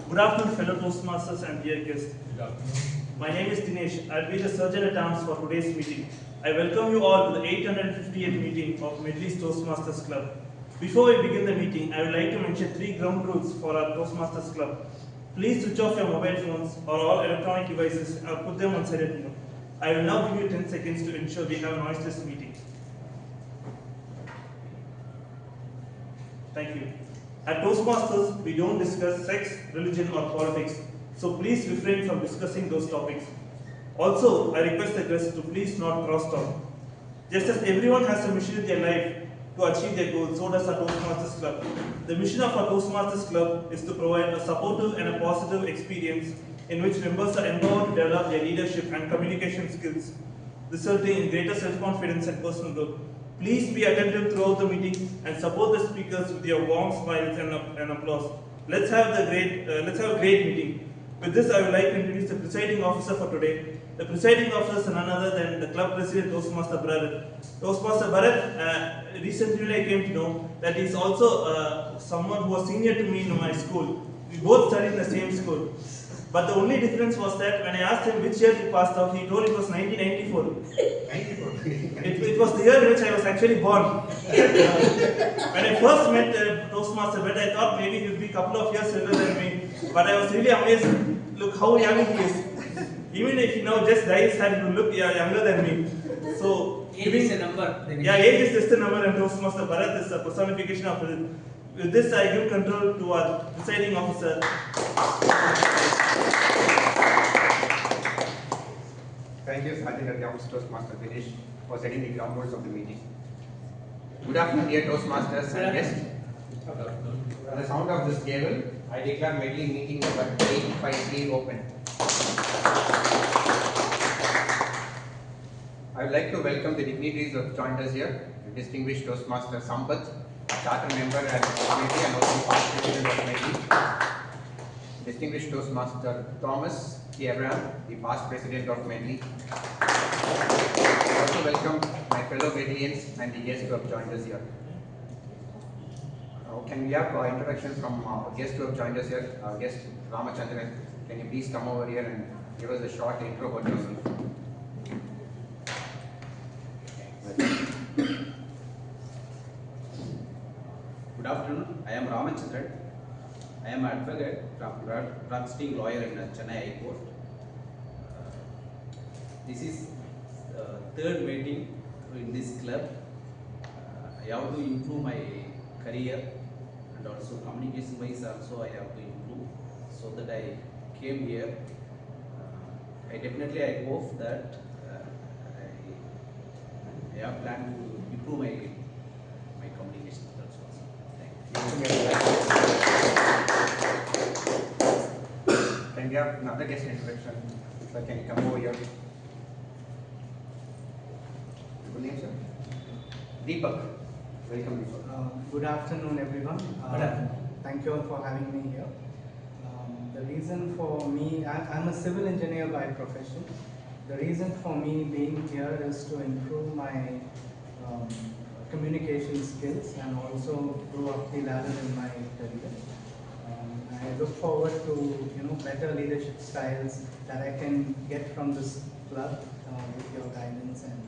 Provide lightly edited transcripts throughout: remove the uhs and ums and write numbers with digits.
Good afternoon, fellow Toastmasters and dear guests. Good afternoon. My name is Dinesh. I'll be the surgeon at arms for today's meeting. I welcome you all to the 858th meeting of Medley's Toastmasters Club. Before we begin the meeting, I would like to mention 3 ground rules for our Toastmasters Club. Please switch off your mobile phones or all electronic devices and put them on silent mode. I will now give you 10 seconds to ensure we have a noiseless meeting. Thank you. At Toastmasters, we don't discuss sex, religion or politics, so please refrain from discussing those topics. Also, I request the guests to please not cross talk. Just as everyone has a mission in their life to achieve their goals, so does our Toastmasters Club. The mission of our Toastmasters Club is to provide a supportive and a positive experience in which members are empowered to develop their leadership and communication skills, resulting in greater self-confidence and personal growth. Please be attentive throughout the meeting and support the speakers with your warm smiles and applause. Let's have a great meeting. With this, I would like to introduce the presiding officer for today. The presiding officer is none other than the club president, Toastmaster Barath. Toastmaster Barath, recently I came to know that he is also someone who was senior to me in my school. We both studied in the same school. But the only difference was that when I asked him which year he passed out, he told it was 1994. 94. It was the year in which I was actually born. When I first met Toastmaster Barath, I thought maybe he would be a couple of years older than me. But I was really amazed. Look how young he is. Even if he now just dyes hair, he will look younger than me. So age is a number. Yeah, age is just a number, and Toastmaster Barath is a personification of it. With this, I give control to our presiding officer. Thank you, Sergeant at Arms Toastmaster Dinesh, for setting the ground rules of the meeting. Good afternoon, dear Toastmasters and guests. At the sound of this gavel, I declare Medley meeting number 853 open. I would like to welcome the dignitaries who have joined us here, the distinguished Toastmaster Sampath, charter member at Medley and also past president of Medley. Distinguished Toastmaster Thomas K. Abraham, the past president of Medley. I also welcome my fellow Medleyans and the guests who have joined us here. Can we have introduction from guests who have joined us here? Guest Ramachandran, can you please come over here and give us a short intro about yourself? Good afternoon, I am Ramachandran. I am an advocate, practicing lawyer in Chennai High Court. This is third meeting in this club. I have to improve my career and also communication wise also I have to improve. So that I came here. I hope that I have planned to improve my communication skills also. Thank you. Can we have another guest introduction? Sir, can you come over here? Good name, sir? Deepak. Welcome, Deepak. Good afternoon, everyone. Thank you all for having me here. The reason for me, I'm a civil engineer by profession. The reason for me being here is to improve my communication skills and also go up the ladder in my career. I look forward to better leadership styles that I can get from this club with your guidance and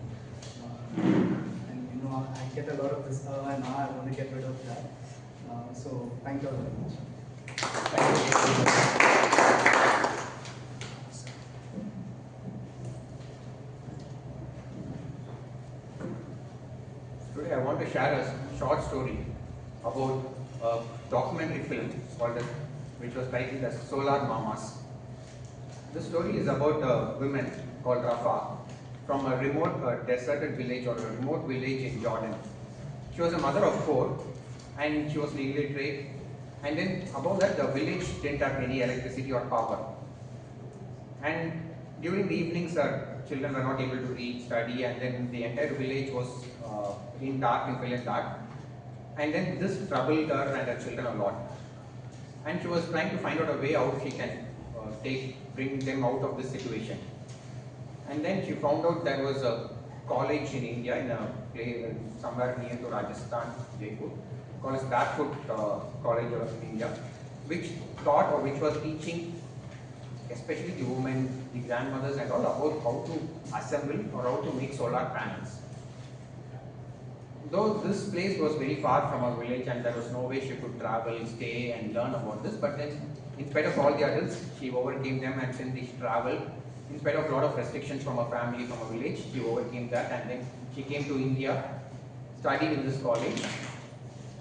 I get a lot of this and I want to get rid of that. So thank you all very much. Today I want to share a short story about a documentary film which was titled as Solar Mamas. This story is about a woman called Rafa from a remote deserted village or a remote village in Jordan. She was a mother of 4 and she was legally trained. And then above that, the village didn't have any electricity or power. And during the evenings, her children were not able to read, study, and then the entire village was in dark. And then this troubled her and her children a lot. And she was trying to find out a way out she can bring them out of this situation. And then she found out there was a college in India, in a place somewhere near to Rajasthan, Jaipur, called as Barefoot College of India, which taught or which was teaching especially the women, the grandmothers and all about how to assemble or how to make solar panels. Though this place was very far from our village and there was no way she could travel, stay and learn about this, but then in spite of all the adults, she overcame them and since she traveled, in spite of a lot of restrictions from her family, from her village, she overcame that and then she came to India, studied in this college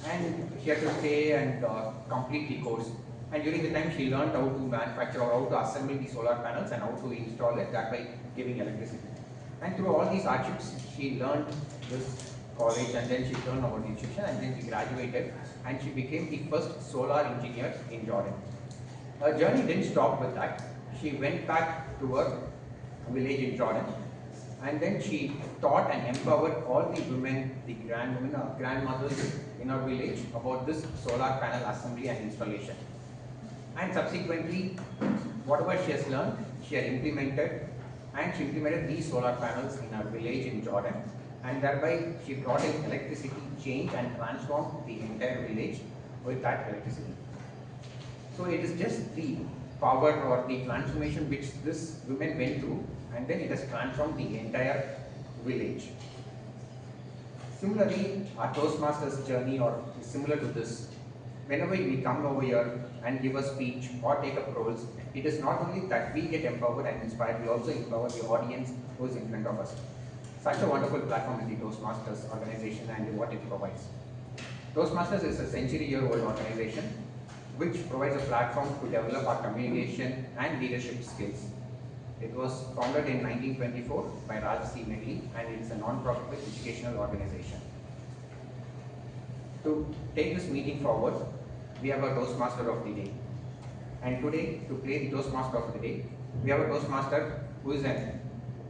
and she had to stay and complete the course. And during the time she learned how to manufacture or how to assemble the solar panels and how to install it, that by giving electricity. And through all these hardships, she learned this college and then she learned about the institution and then she graduated and she became the first solar engineer in Jordan. Her journey didn't stop with that. She went back to her village in Jordan and then she taught and empowered all the women, the grandmothers in her village about this solar panel assembly and installation. And subsequently, whatever she has learned, she had implemented and she implemented these solar panels in her village in Jordan and thereby she brought in electricity change and transformed the entire village with that electricity. So it is just the power or the transformation which this women went through and then it has transformed the entire village. Similarly, our Toastmasters journey or is similar to this. Whenever we come over here and give a speech or take up roles, it is not only that we get empowered and inspired, we also empower the audience who is in front of us. Such a wonderful platform is the Toastmasters organization and what it provides. Toastmasters is a century-year-old organization which provides a platform to develop our communication and leadership skills. It was founded in 1924 by Medley and it is a non-profit educational organization. To take this meeting forward, we have a Toastmaster of the day. And today, to play the Toastmaster of the day, we have a Toastmaster who is an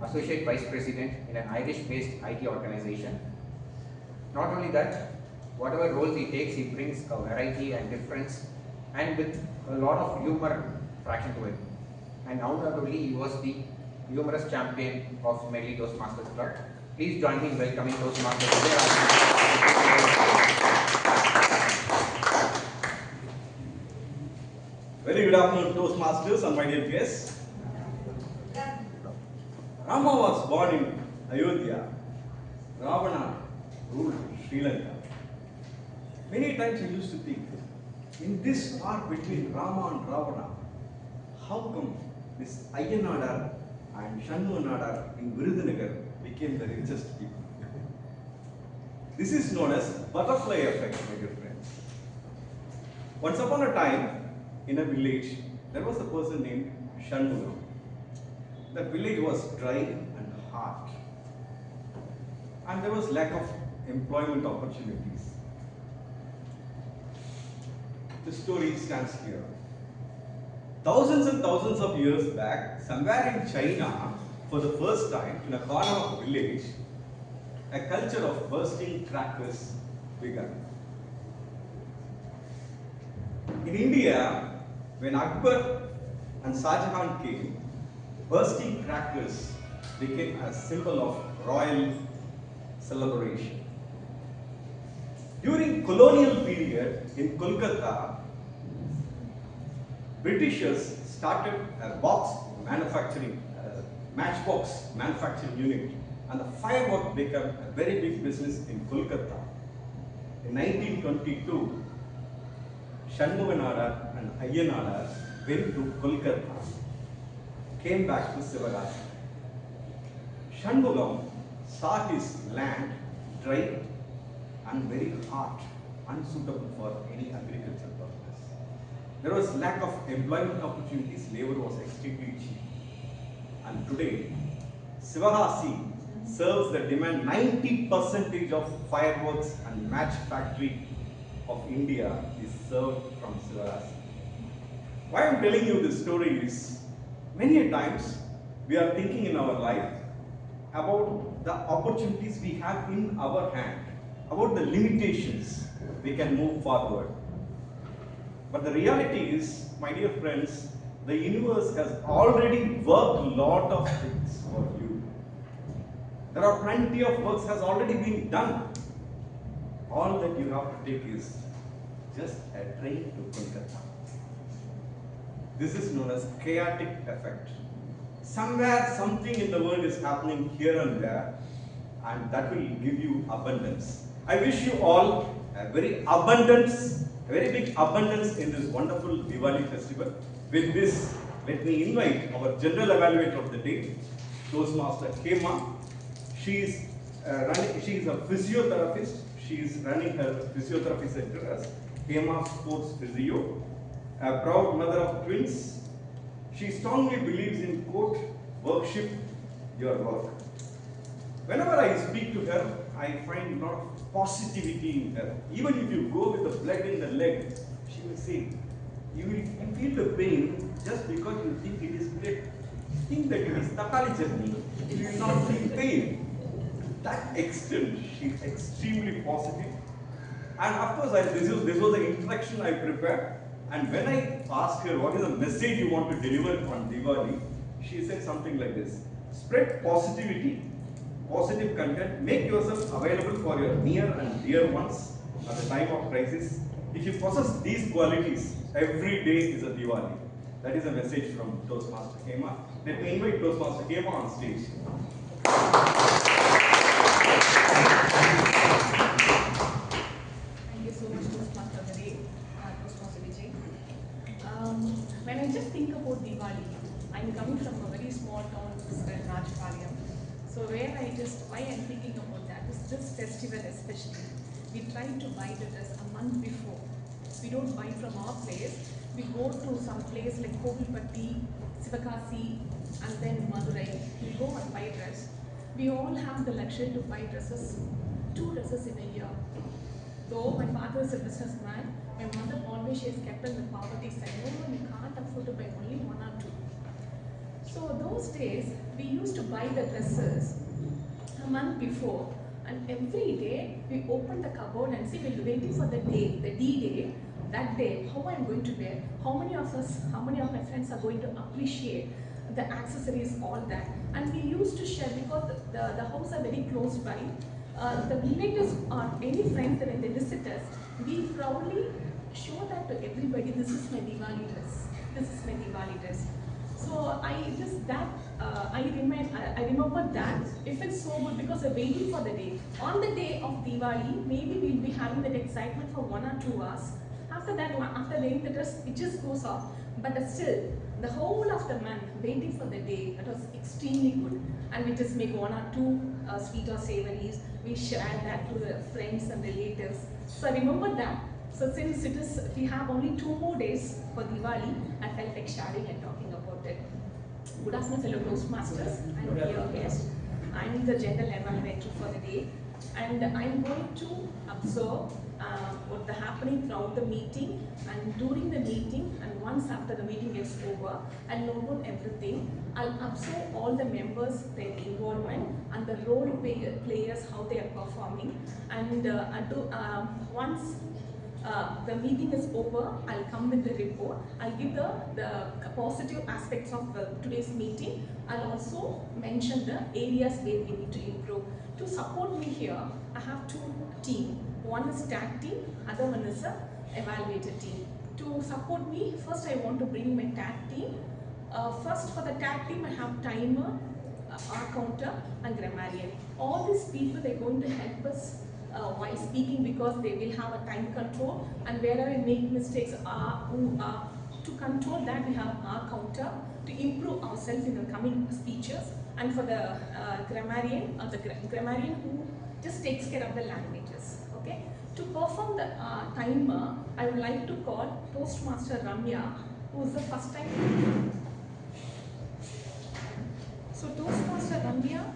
Associate Vice President in an Irish-based IT organization. Not only that, whatever roles he takes, he brings a variety and difference and with a lot of humor fraction to it. And undoubtedly, he was the humorous champion of Medley Toastmasters Club. Please join me in welcoming Toastmasters today. Very good afternoon, Toastmasters and my dear guests. Rama was born in Ayodhya. Ravana ruled Sri Lanka. Many times I used to think, in this war between Rama and Ravana, how come this Ayyanadar and Shanmugavel in Virudhunagar became the richest people? This is known as butterfly effect, my dear friends. Once upon a time, in a village, there was a person named Shanmugavel. The village was dry and hard, and there was lack of employment opportunities. The story stands here. Thousands and thousands of years back, somewhere in China, for the first time, in a corner of a village, a culture of bursting crackers began. In India, when Akbar and Shah Jahan came, bursting crackers became a symbol of royal celebration. During colonial period in Kolkata, Britishers started a matchbox manufacturing unit, and the firework became a very big business in Kolkata. In 1922, Shanmugavel and Ayyanadar went to Kolkata, came back to Sivagasi. Shanmugavel saw his land dry and very hot, unsuitable for any agricultural purpose. There was lack of employment opportunities, labor was extremely cheap. And today, Sivagasi serves the demand 90% of fireworks and match factory of India is served from Sivagasi. Why I am telling you this story is, many times we are thinking in our life about the opportunities we have in our hand, about the limitations we can move forward. But the reality is, my dear friends, the universe has already worked a lot of things for you. There are plenty of works has already been done. All that you have to take is just a train to Kolkata. This is known as chaotic effect. Somewhere, something in the world is happening here and there, and that will give you abundance. I wish you all a very big abundance in this wonderful Diwali festival. With this, let me invite our general evaluator of the day, Toastmaster Hema. She is a physiotherapist. She is running her physiotherapy center as Hema Sports Physio. A proud mother of twins. She strongly believes in quote, worship your work. Whenever I speak to her, I find a lot of positivity in her. Even if you go with the blood in the leg, she will say, you feel the pain just because you think it is blood. Think that it is takali chutney, you will not feel pain. To that extent, she is extremely positive. And of course, this was the introduction I prepared. And when I asked her what is the message you want to deliver on Diwali, she said something like this: spread positivity, positive content, make yourself available for your near and dear ones at the time of crisis. If you possess these qualities, every day is a Diwali. That is a message from Toastmaster Hema. Let me invite Toastmaster Hema on stage. Thank you so much, Toastmaster Toastmaster Vijay. When I just think about Diwali, I'm coming from a very small town, Rajasekaran. So why I'm thinking about that is this festival especially. We try to buy the dress a month before. We don't buy from our place. We go to some place like Kovilpatti, Sivakasi, and then Madurai. We go and buy dress. We all have the luxury to buy dresses, 2 dresses in a year. Though my father is a businessman, my mother always she has kept in the poverty side. No, you can't afford to buy only 1 or 2. So those days, we used to buy the dresses a month before, and every day we open the cupboard and see we're waiting for the day, the D-Day, that day, how I'm going to wear, how many of my friends are going to appreciate the accessories, all that. And we used to share because the house are very close by. The relatives or any friends that when they visit us, we proudly show that to everybody, this is my Diwali dress, this is my Diwali dress. So I remember that if it's so good because we're waiting for the day. On the day of Diwali, maybe we'll be having that excitement for 1 or 2 hours. After that, after wearing the dress, it just goes off. But still, the whole of the month waiting for the day, it was extremely good. And we just make 1 or 2 sweet or savories. We share that to the friends and relatives. So I remember that. So since we have only 2 more days for Diwali, I felt like sharing and talking about it. Good afternoon, fellow Toastmasters. I'm your guest. I'm the general evaluator for the day, and I'm going to observe what's happening throughout the meeting and during the meeting, and once after the meeting is over, I'll note down everything. I'll observe all the members, their involvement, and the role players, how they are performing, and once the meeting is over, I'll come with the report. I'll give the positive aspects of today's meeting. I'll also mention the areas where we need to improve. To support me here, I have 2 teams. One is tag team, other one is a evaluator team. To support me, first I want to bring my tag team. First for the tag team, I have timer, R counter, and grammarian. All these people, they're going to help us while speaking because they will have a time control, and wherever we make mistakes, to control that we have our counter to improve ourselves in the coming speeches, and for the grammarian, who just takes care of the languages. Okay. To perform the timer, I would like to call Toastmaster Ramya, who is the first time. So Toastmaster Ramya.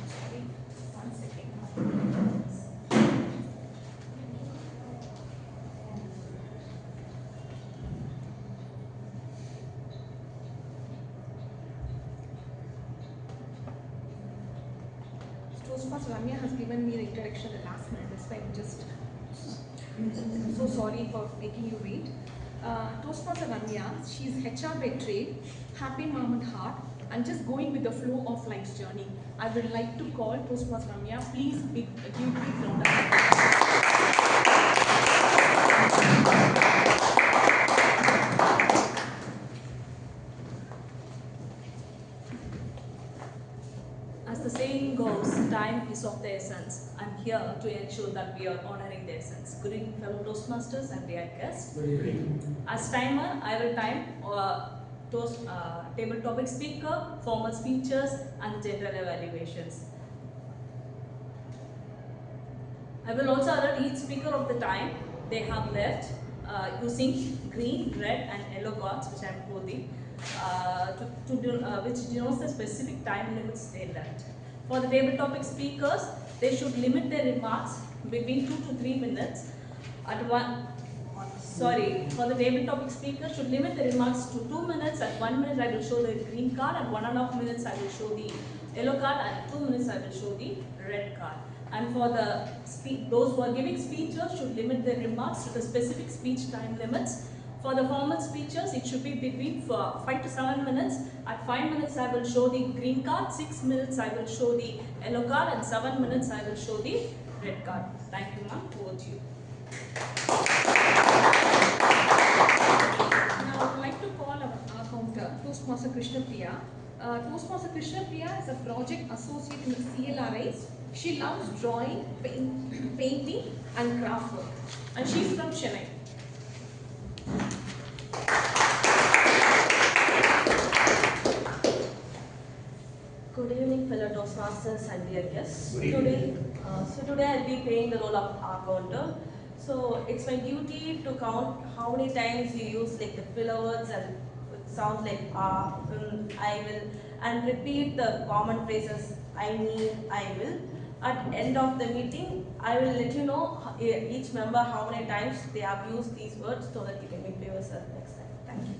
Sorry, 1 second. Toastmaster Ramya has given me the introduction the last minute, that's why I'm just so sorry for making you wait. Toastmaster Ramya, she's HR by trade, happy mom at heart, and just going with the flow of life's journey. I would like to call Toastmaster Ramya. Please give big round of applause. time is of the essence. I'm here to ensure that we are honoring the essence. Good evening, fellow Toastmasters and dear guests. Good evening. As timer, I will time table topic speaker, formal speeches, and general evaluations. I will also alert each speaker of the time they have left using green, red, and yellow cards, which I am holding, which denotes the specific time limits they left. For the table topic speakers, they should limit their remarks between 2 to 3 minutes. For the table topic speaker should limit the remarks to 2 minutes. At 1 minute I will show the green card, at 1.5 minutes I will show the yellow card, and 2 minutes I will show the red card. And for the those who are giving speeches should limit their remarks to the specific speech time limits. For the formal speeches, it should be between 5 to 7 minutes. At 5 minutes I will show the green card, 6 minutes I will show the yellow card, and 7 minutes I will show the red card. Thank you, ma'am. Over to you. Now, I would like to call our counter, Toastmaster Krishna Priya. Toastmaster Krishna Priya is a project associated with CLRIs. She loves drawing, painting, and craft work. And she is from Chennai. Good evening, fellow Toastmasters and dear guests. Good evening. Today I'll be playing the role of our counter. So it's my duty to count how many times you use like the filler words and it sounds like I will, and repeat the common phrases I need, I will. At the end of the meeting, I will let you know each member how many times they have used these words so that you can improve yourself next time. Thank you.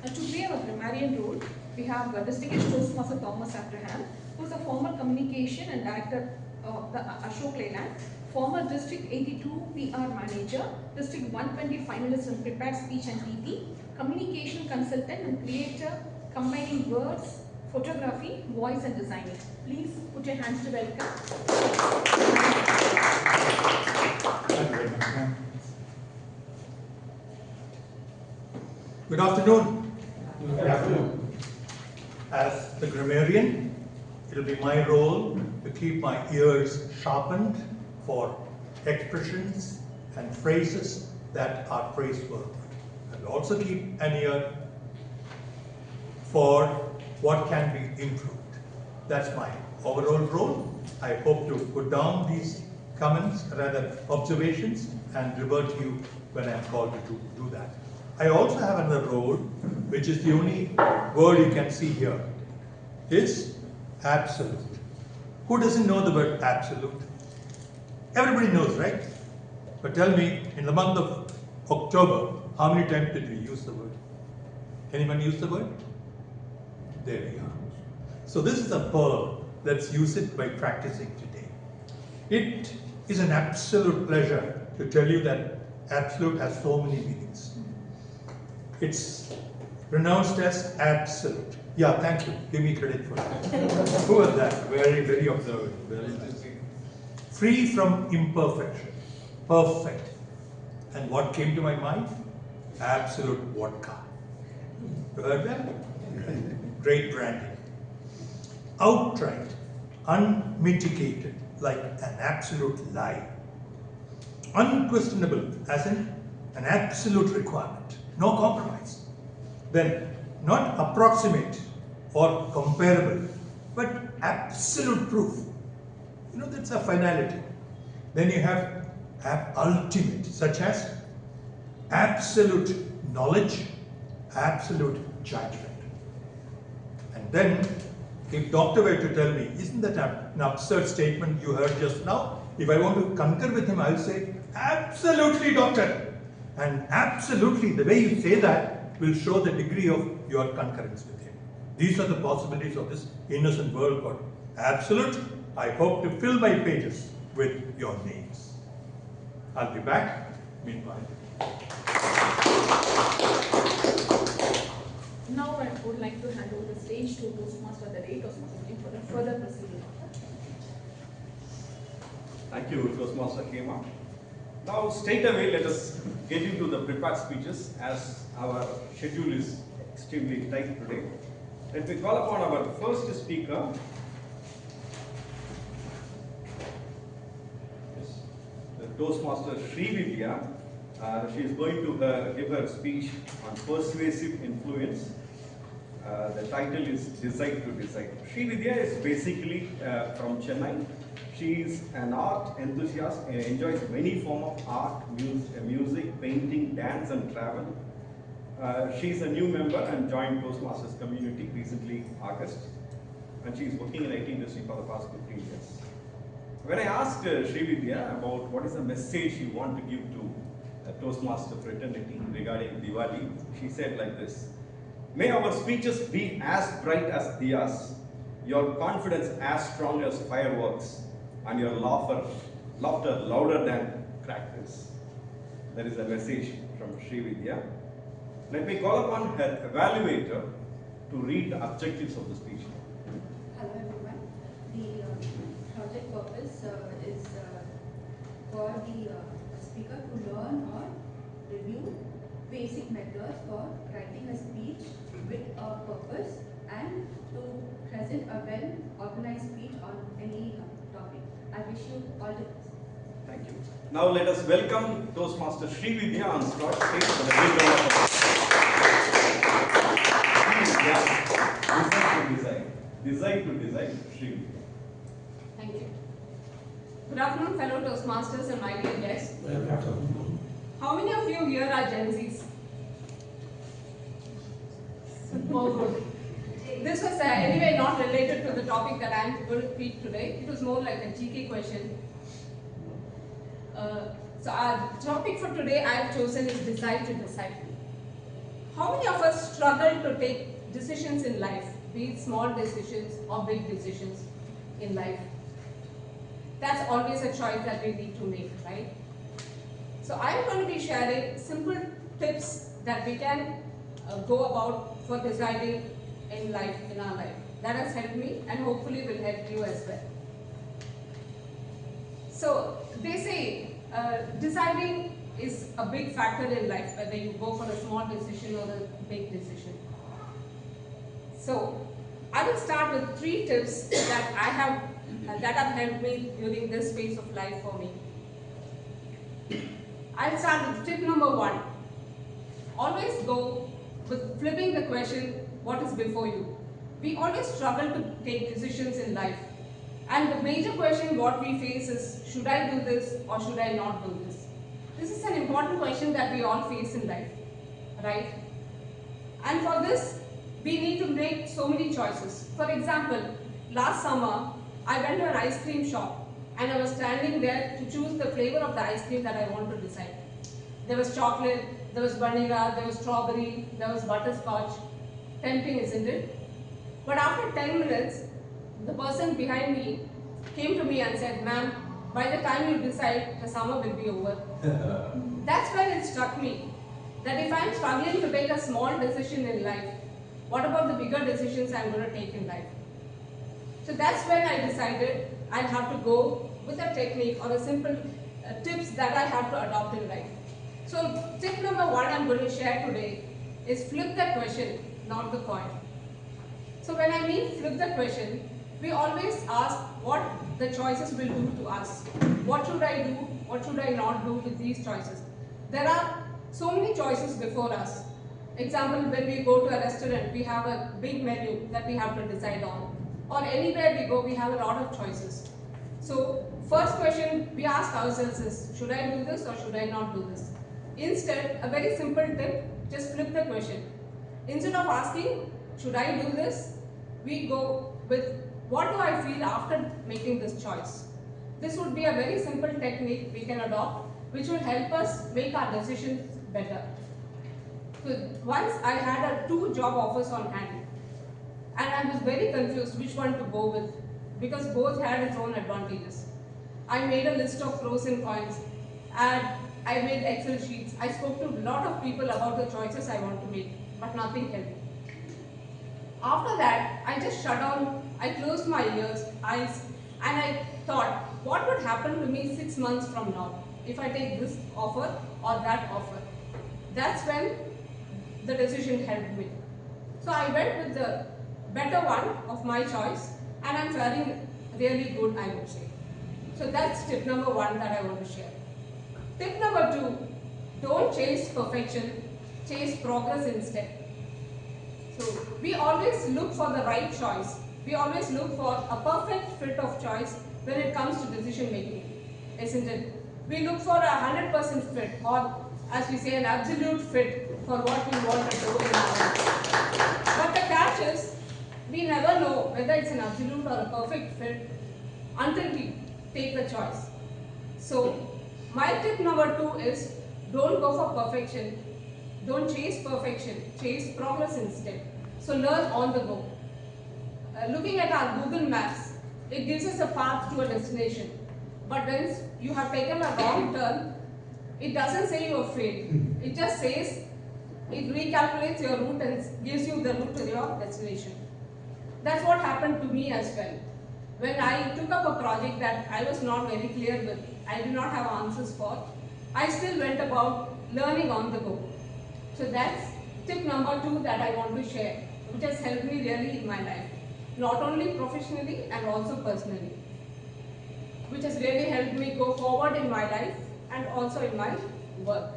To play our grammarian role, we have distinguished Toastmaster Thomas Abraham, who is a former communication and director of the Ashok Leyland, former District 82 PR manager, District 120 finalist in prepared speech and PP, communication consultant and creator combining words, photography, voice and designing. Please put your hands to welcome. Good afternoon. Good afternoon. As the grammarian, it will be my role to keep my ears sharpened for expressions and phrases that are praiseworthy. I will also keep an ear for what can be improved. That's my overall role. I hope to put down these comments, rather observations, and revert to you when I'm called to do that. I also have another role, which is the only word you can see here, is absolute. Who doesn't know the word absolute? Everybody knows, right? But tell me, in the month of October, how many times did we use the word? Anyone use the word? There we are. So this is a pearl. Let's use it by practicing today. It is an absolute pleasure to tell you that absolute has so many meanings. It's pronounced as absolute. Yeah, thank you. Give me credit for that. Who was that? Very, very observant. Very interesting. Free from imperfection. Perfect. And what came to my mind? Absolute vodka. You heard that? Great branding. Outright, unmitigated, like an absolute lie. Unquestionable, as in an absolute requirement. No compromise. Then, not approximate or comparable, but absolute proof. You know, that's a finality. Then you have ultimate, such as absolute knowledge, absolute judgment. And then, if doctor were to tell me, isn't that an absurd statement you heard just now? If I want to concur with him, I'll say, absolutely, doctor. And absolutely, the way you say that will show the degree of your concurrence with him. These are the possibilities of this innocent world called absolute. I hope to fill my pages with your names. I'll be back meanwhile. Now I would like to hand over the stage to Toastmaster the day, Toastmaster for the further proceeding. Thank you, Toastmaster Hema. Now, straight away, let us get into the prepared speeches, as our schedule is extremely tight today. Let me call upon our first speaker. Yes. The Toastmaster Srividhya. She is going to give her speech on persuasive influence. The title is Decide to Decide. Srividhya is basically from Chennai. She is an art enthusiast and enjoys many forms of art, music, painting, dance and travel. She is a new member and joined Toastmasters community recently, August. And she is working in IT industry for the past 15 years. When I asked Srividhya about what is the message you want to give to Toastmaster fraternity regarding Diwali, she said like this: may our speeches be as bright as diyas, your confidence as strong as fireworks, and your laughter louder than crackers. That is a message from Srividhya. Let me call upon her evaluator to read the objectives of the speech. Hello everyone. The project purpose is for the speaker to learn or review basic methods for writing a speech with a purpose and to present a well-organized speech on any topic. I wish you all the best. Thank you. Now let us welcome Toastmaster Srividhya on stage for the big round of applause. Decide to decide, Srividhya. Thank you. Good afternoon, fellow Toastmasters and my dear guests. How many of you here are Gen Zs? Oh, good. This was anyway not related to the topic that I am going to speak today. It was more like a GK question. So our topic for today I have chosen is Decide to Decide. How many of us struggle to take decisions in life, be it small decisions or big decisions in life? That's always a choice that we need to make, right? So I'm going to be sharing simple tips that we can go about for deciding in life, in our life. That has helped me and hopefully will help you as well. So they say deciding is a big factor in life, whether you go for a small decision or a big decision. So I will start with 3 tips that have helped me during this phase of life for me. I'll start with tip number 1. Always go with flipping the question, what is before you? We always struggle to take decisions in life. And the major question what we face is, should I do this or should I not do this? This is an important question that we all face in life, right? And for this, we need to make so many choices. For example, last summer, I went to an ice cream shop and I was standing there to choose the flavor of the ice cream that I want to decide. There was chocolate, there was vanilla, there was strawberry, there was butterscotch. Tempting, isn't it? But after 10 minutes, the person behind me came to me and said, ma'am, by the time you decide, the summer will be over. That's when it struck me that if I'm struggling to take a small decision in life, what about the bigger decisions I'm going to take in life? So that's when I decided I'd have to go with a technique or a simple tips that I have to adopt in life. So tip number 1 I'm going to share today is flip the question, not the coin. So when I mean flip the question, we always ask what the choices will do to us. What should I do? What should I not do with these choices? There are so many choices before us. Example, when we go to a restaurant, we have a big menu that we have to decide on. Or anywhere we go, we have a lot of choices. So first question we ask ourselves is, should I do this or should I not do this? Instead, a very simple tip, just flip the question. Instead of asking, should I do this? We go with, what do I feel after making this choice? This would be a very simple technique we can adopt, which will help us make our decisions better. So once I had 2 job offers on hand, and I was very confused which one to go with, because both had its own advantages. I made a list of pros and cons, and I made Excel sheets. I spoke to a lot of people about the choices I want to make, but nothing helped. After that, I just shut down, I closed my eyes, and I thought, what would happen to me 6 months from now if I take this offer or that offer? That's when the decision helped me. So I went with the better one of my choice, and I'm faring really good, I would say. So that's tip number 1 that I want to share. Tip number 2, don't chase perfection, chase progress instead. So we always look for the right choice. We always look for a perfect fit of choice when it comes to decision making, isn't it? We look for a 100% fit, or as we say, an absolute fit for what we want to do in our life. But the catch is, we never know whether it's an absolute or a perfect fit until we take the choice. So my tip number 2 is, don't go for perfection, don't chase perfection, chase progress instead. So learn on the go. Looking at our Google Maps, it gives us a path to a destination. But when you have taken a wrong turn, it doesn't say you have failed. It just says, it recalculates your route and gives you the route to your destination. That's what happened to me as well. When I took up a project that I was not very clear with, I did not have answers for, I still went about learning on the go. So that's tip number 2 that I want to share, which has helped me really in my life. Not only professionally and also personally, which has really helped me go forward in my life and also in my work.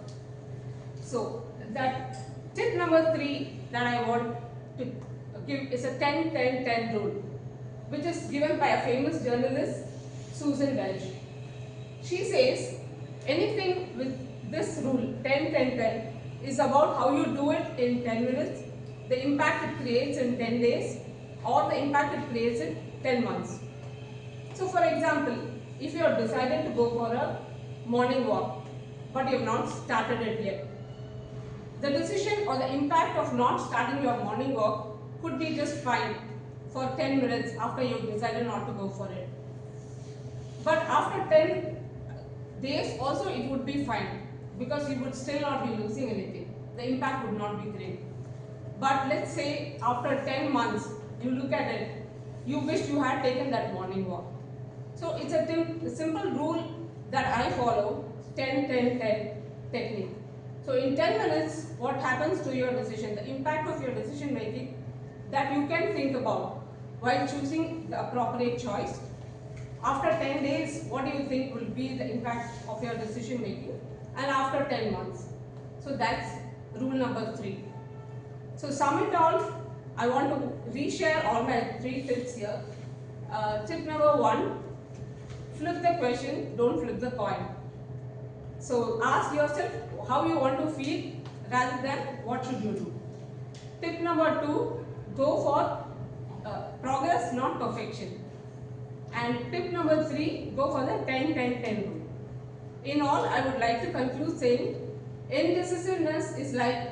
So that tip number 3 that I want to give is a 10-10-10 rule, which is given by a famous journalist, Susan Welch. She says, anything with this rule, 10-10-10, is about how you do it in 10 minutes, the impact it creates in 10 days, or the impact it creates in 10 months. So for example, if you have decided to go for a morning walk, but you have not started it yet, the decision or the impact of not starting your morning walk could be just fine for 10 minutes after you have decided not to go for it. But after 10 days also it would be fine, because you would still not be losing anything. The impact would not be great. But let's say after 10 months, you look at it, you wish you had taken that morning walk. So it's a simple rule that I follow, 10-10-10 technique. So in 10 minutes, what happens to your decision, the impact of your decision making that you can think about while choosing the appropriate choice. After 10 days, what do you think will be the impact of your decision making? And after 10 months. So that's rule number 3. So sum it all, I want to reshare all my 3 tips here. Tip number 1, flip the question, don't flip the coin. So ask yourself how you want to feel rather than what should you do. Tip number 2, go for progress, not perfection. And tip number 3, go for the 10-10-10 rule. In all, I would like to conclude saying, indecisiveness is like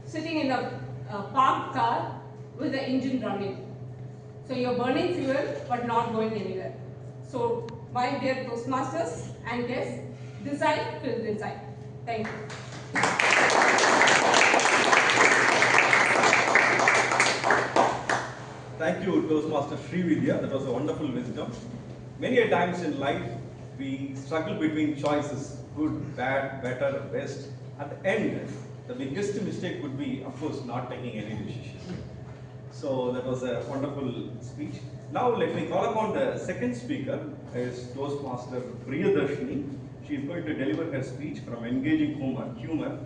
sitting in a parked car with the engine running. So you're burning fuel but not going anywhere. So my dear Toastmasters and guests, decide till decide. Thank you. Thank you, Toastmaster Srividhya. That was a wonderful wisdom. Many a times in life, we struggle between choices, good, bad, better, best. At the end, the biggest mistake would be, of course, not taking any decision. So that was a wonderful speech. Now let me call upon the second speaker, is Toastmaster Priyadarshini. She is going to deliver her speech from Engaging Humor.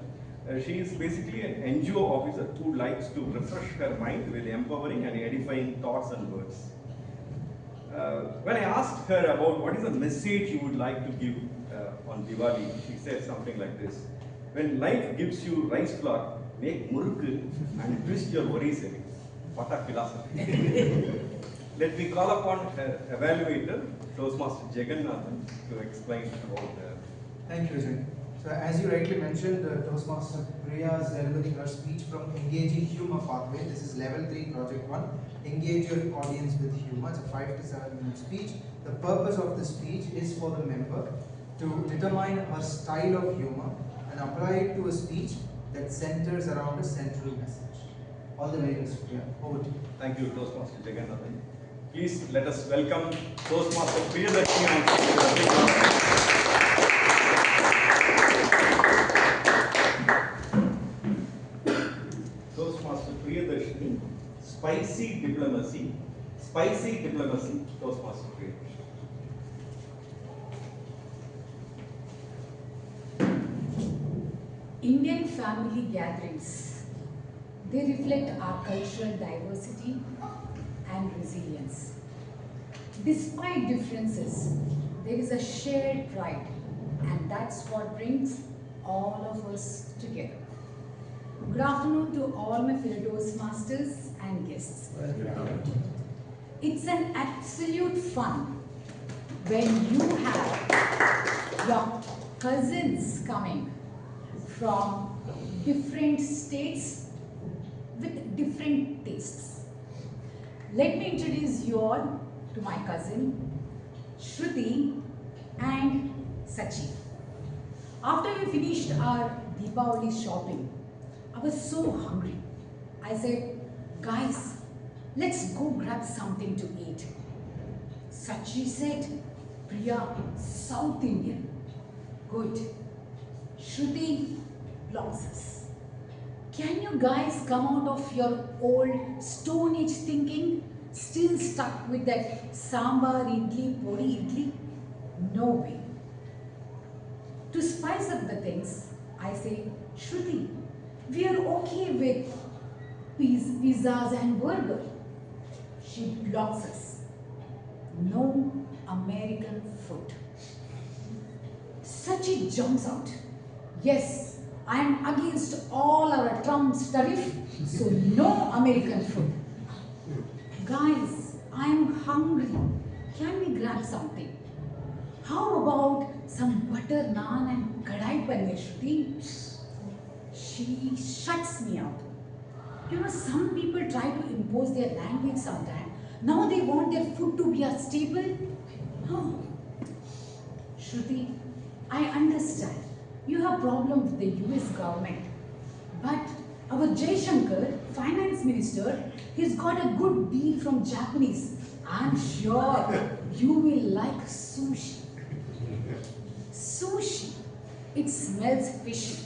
She is basically an NGO officer who likes to refresh her mind with empowering and edifying thoughts and words. When I asked her about what is the message you would like to give on Diwali, she said something like this: when life gives you rice flour, make murukku and twist your worries away. What a philosophy. Let me call upon her evaluator, Toastmaster Jagannathan, to explain about the... Thank you, Vijay. So as you rightly mentioned, Toastmaster Priya is delivering her speech from Engaging Humor Pathway. This is level 3, project 1. Engage your audience with humor. It's a 5 to 7 minute speech. The purpose of the speech is for the member to determine her style of humor and apply it to a speech that centers around a central message. All the very best, Priya. Over to you. Thank you, Toastmaster Jagannathan. Please let us welcome Toastmaster Priyadarshini on stage. Toastmaster Priyadarshini Spicy diplomacy. Spicy diplomacy. Toastmaster Priyadarshini. Indian family gatherings, they reflect our cultural diversity and resilience. Despite differences, there is a shared pride, and that's what brings all of us together. Good afternoon to all my fellow Toastmasters and guests. It's an absolute fun when you have your cousins coming from different states with different tastes. Let me introduce you all to my cousin Shruti and Sachi. After we finished our Diwali shopping, I was so hungry. I said, guys, let's go grab something to eat. Sachi said, Priya, South Indian. Good. Shruti blocks us. Can you guys come out of your old Stone Age thinking, still stuck with that sambar idli, podi idli? No way. To spice up the things, I say, Shruti, we are okay with pizzas and burger. She blocks us. No American food. Sachi jumps out. Yes, I am against all our Trump's tariff, so no American food. Guys, I am hungry. Can we grab something? How about some butter naan and kadai paneer, Shruti? She shuts me out. You know, some people try to impose their language sometimes. Now they want their food to be a staple. Oh. Shruti, I understand. You have problems with the US government. But our Jayashankar, finance minister, he's got a good deal from Japanese. I'm sure you will like sushi. Sushi. It smells fishy.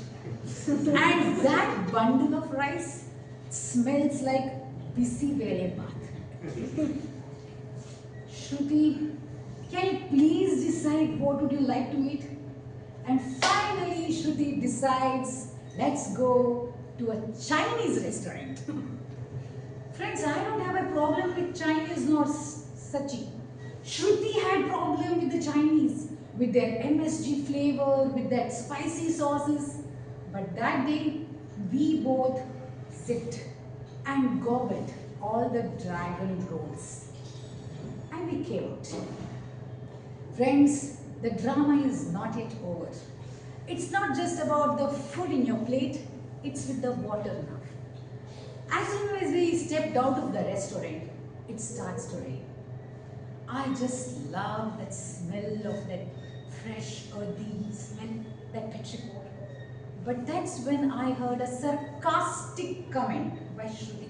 And that bundle of rice smells like bisi vere bath. Shruti, can you please decide what would you like to eat? And finally, Shruti decides, let's go to a Chinese restaurant. Friends, I don't have a problem with Chinese nor Sachi. Shruti had problem with the Chinese, with their MSG flavor, with that spicy sauces. But that day, we both sipped and gobbled all the dragon rolls. And we came out. Friends, the drama is not yet over. It's not just about the food in your plate, it's with the water now. As soon as we stepped out of the restaurant, it starts to rain. I just love that smell of that fresh, earthy smell, that petrichor. But that's when I heard a sarcastic comment by Shruti,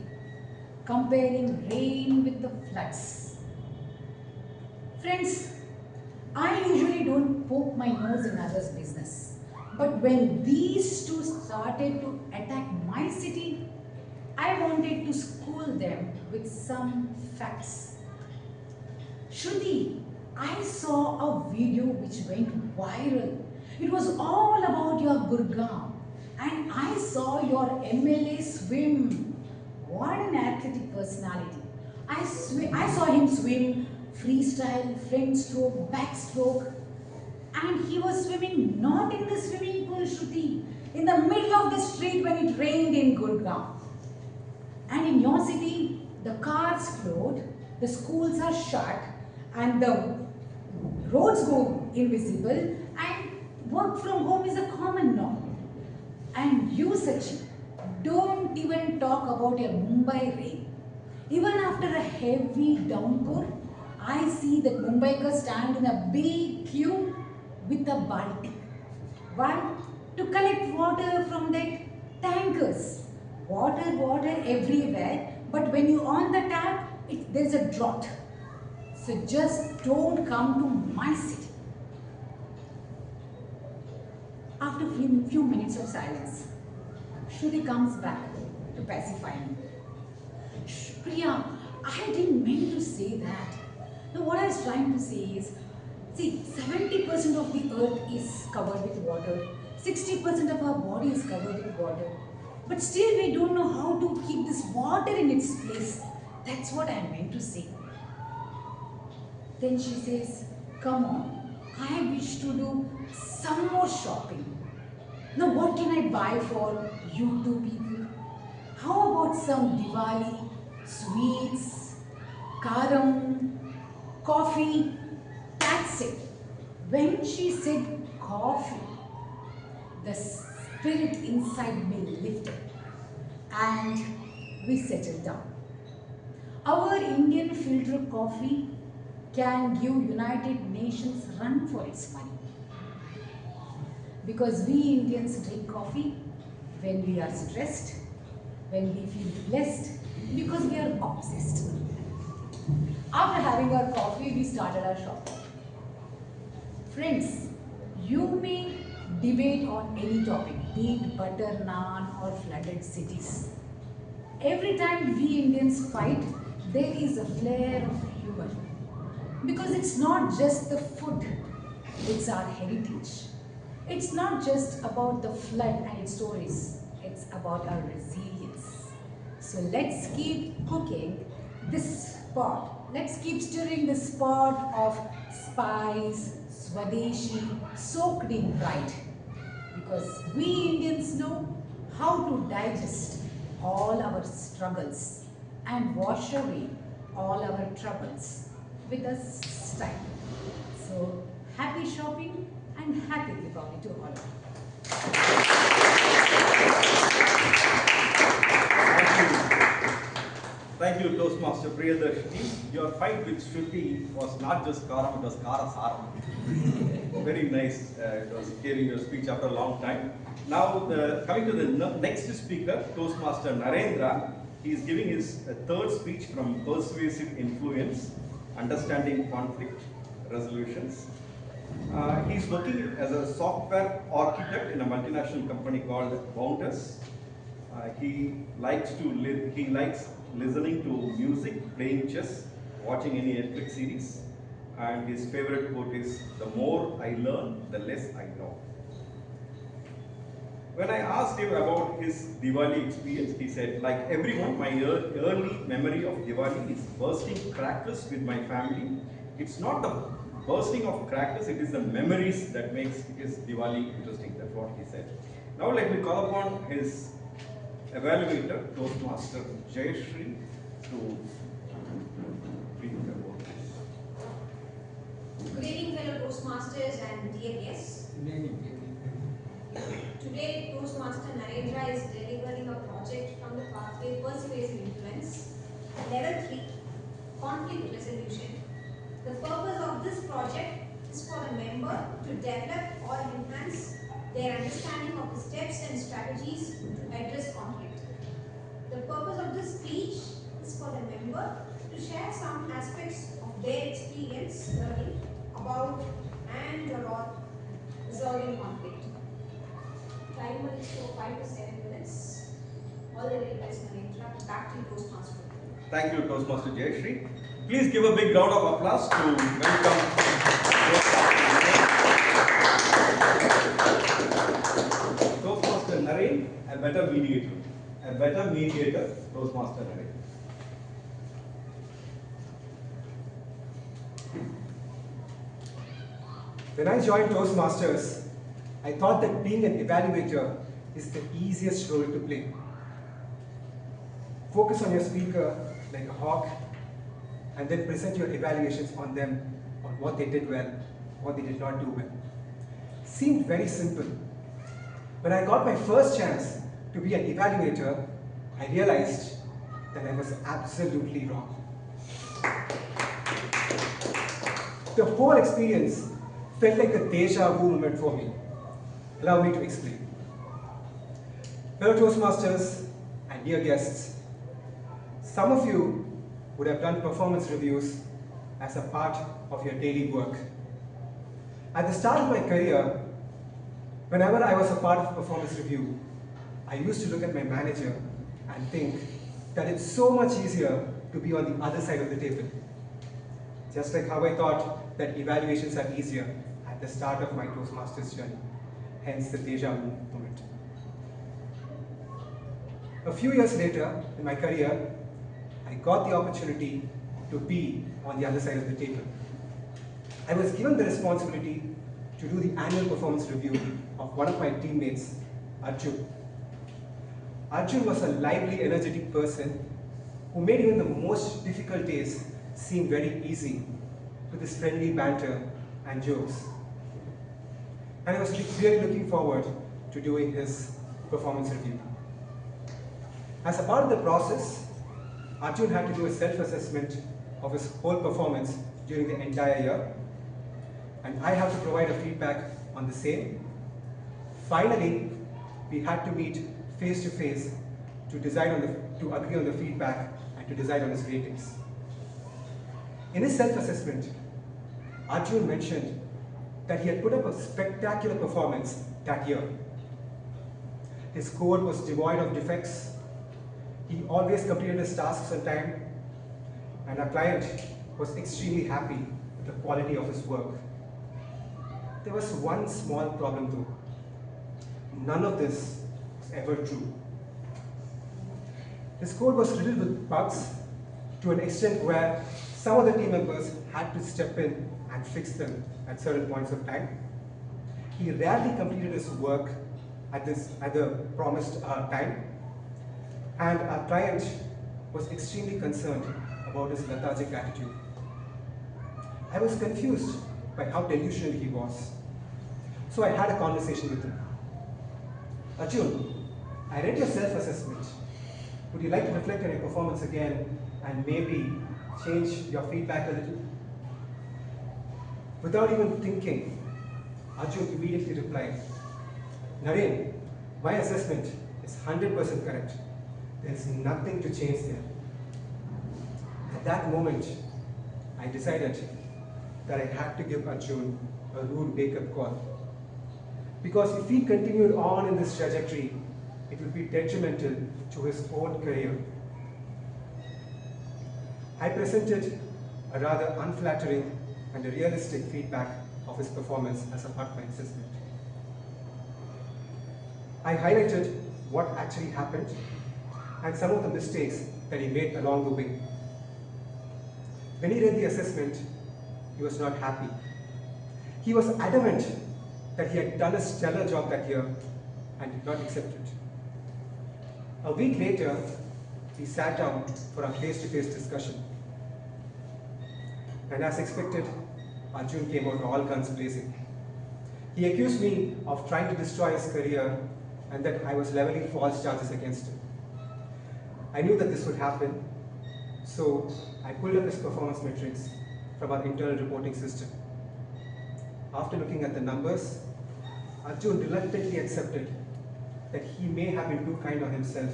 comparing rain with the floods. Friends, I usually don't poke my nose in others' business. But when these two started to attack my city, I wanted to school them with some facts. Shruti, I saw a video which went viral. It was all about your Gurgaon. And I saw your MLA swim. What an athletic personality. I saw him swim freestyle, front stroke, backstroke. And he was swimming not in the swimming pool, Shruti, in the middle of the street when it rained in Gurgaon. And in your city, the cars float, the schools are shut, and the roads go invisible, and work from home is a common norm. And you, Sachi, don't even talk about your Mumbai rain. Even after a heavy downpour, I see that Mumbaikars stand in a big queue with a balti. Why? To collect water from their tankers. Water everywhere, but when you on the tap, there's a drought. So just don't come to my city. After a few minutes of silence, Shruti comes back to pacify me. Priya, I didn't mean to say that. No, what I was trying to say is, see, 70% of the earth is covered with water, 60% of our body is covered with water. But still we don't know how to keep this water in its place. That's what I meant to say. Then she says, come on, I wish to do some more shopping. Now what can I buy for you two people? How about some Diwali, sweets, Kaaram, coffee? That's it. When she said coffee, the spirit inside me lifted and we settled down. Our Indian filter coffee can give United Nations run for its money. Because we Indians drink coffee when we are stressed, when we feel blessed, because we are obsessed. After having our coffee, we started our shopping. Friends, you may debate on any topic, be it butter naan or flooded cities. Every time we Indians fight, there is a flare of humor. Because it's not just the food, it's our heritage. It's not just about the flood and its stories, it's about our resilience. So let's keep cooking this pot. Let's keep stirring this pot of spice, Swadeshi, soaked in pride. Because we Indians know how to digest all our struggles and wash away all our troubles with a style. So happy shopping and happy Diwali to all of you. Thank you, Toastmaster Priyadarshini. Your fight with Shruti was not just Kaaram, it was Kaaram. Very nice. It was hearing your speech after a long time. Now, coming to the next speaker, Toastmaster Narendra. He is giving his third speech from Persuasive Influence, Understanding Conflict Resolutions. He is working as a software architect in a multinational company called Bounders. He likes listening to music, playing chess, watching any Netflix series, and his favorite quote is, "The more I learn, the less I know." When I asked him about his Diwali experience, he said, "Like everyone, my early memory of Diwali is bursting crackers with my family. It's not the bursting of crackers, it is the memories that makes his Diwali interesting." That's what he said. Now let me call upon his evaluator, Toastmaster Jayashri, to speak about this. Good evening, fellow Toastmasters and dear guests. Today, Toastmaster Narendra is delivering a project from the pathway Persuasive Influence, Level 3, Conflict Resolution. The purpose of this project is for the member to develop or enhance their understanding of the steps and strategies to address conflict. The purpose of this speech is for the member to share some aspects of their experience learning about and or resolving conflict. Timer is for 5 to 7 minutes. All the way guys, Narendra, back to you, Toastmaster. Thank you, Toastmaster Jayashri. Please give a big round of applause to welcome Toastmaster Naren, a better mediator. A better mediator, Toastmaster Naren. When I joined Toastmasters, I thought that being an evaluator is the easiest role to play. Focus on your speaker like a hawk and then present your evaluations on them, on what they did well, what they did not do well. Seemed very simple. When I got my first chance to be an evaluator, I realized that I was absolutely wrong. The whole experience felt like a deja vu moment for me. Allow me to explain. Fellow Toastmasters and dear guests, some of you would have done performance reviews as a part of your daily work. At the start of my career, whenever I was a part of a performance review, I used to look at my manager and think, that it's so much easier to be on the other side of the table. Just like how I thought that evaluations are easier at the start of my Toastmasters journey, hence the deja vu moment. A few years later in my career, I got the opportunity to be on the other side of the table. I was given the responsibility to do the annual performance review of one of my teammates, Arjun. Arjun was a lively, energetic person who made even the most difficult days seem very easy with his friendly banter and jokes. And I was really looking forward to doing his performance review. As a part of the process, Arjun had to do a self-assessment of his whole performance during the entire year, and I have to provide a feedback on the same. Finally, we had to meet face to face to agree on the feedback and to decide on his ratings. In his self-assessment, Arjun mentioned that he had put up a spectacular performance that year. His code was devoid of defects. He always completed his tasks on time, and our client was extremely happy with the quality of his work. There was one small problem though. None of this was ever true. His code was riddled with bugs to an extent where some of the team members had to step in and fix them at certain points of time. He rarely completed his work at the promised time, and our client was extremely concerned about his lethargic attitude. I was confused by how delusional he was, so I had a conversation with him. Arjun, I read your self-assessment. Would you like to reflect on your performance again and maybe change your feedback a little? Without even thinking, Arjun immediately replied, Naren, my assessment is 100% correct. There's nothing to change there. At that moment, I decided that I had to give Arjun a rude wake-up call. Because if he continued on in this trajectory, it would be detrimental to his own career. I presented a rather unflattering and a realistic feedback of his performance as a part of my assessment. I highlighted what actually happened and some of the mistakes that he made along the way. When he read the assessment, he was not happy. He was adamant that he had done a stellar job that year and did not accept it. A week later, we sat down for a face-to-face discussion. And as expected, Arjun came out all guns blazing. He accused me of trying to destroy his career and that I was leveling false charges against him. I knew that this would happen, so I pulled up his performance metrics from our internal reporting system. After looking at the numbers, Arjun reluctantly accepted that he may have been too kind on himself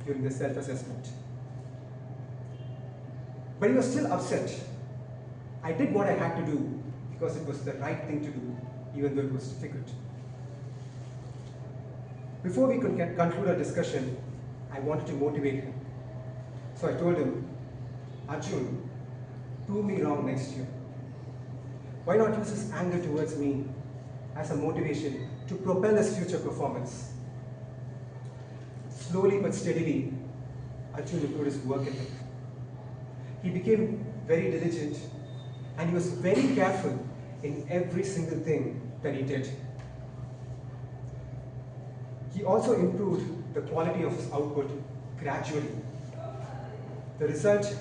during the self-assessment. But he was still upset. I did what I had to do because it was the right thing to do, even though it was difficult. Before we could conclude our discussion, I wanted to motivate him. So I told him, Arjun, prove me wrong next year. Why not use his anger towards me as a motivation to propel his future performance? Slowly but steadily, Arjun improved his work ethic. He became very diligent and he was very careful in every single thing that he did. He also improved the quality of his output gradually. The result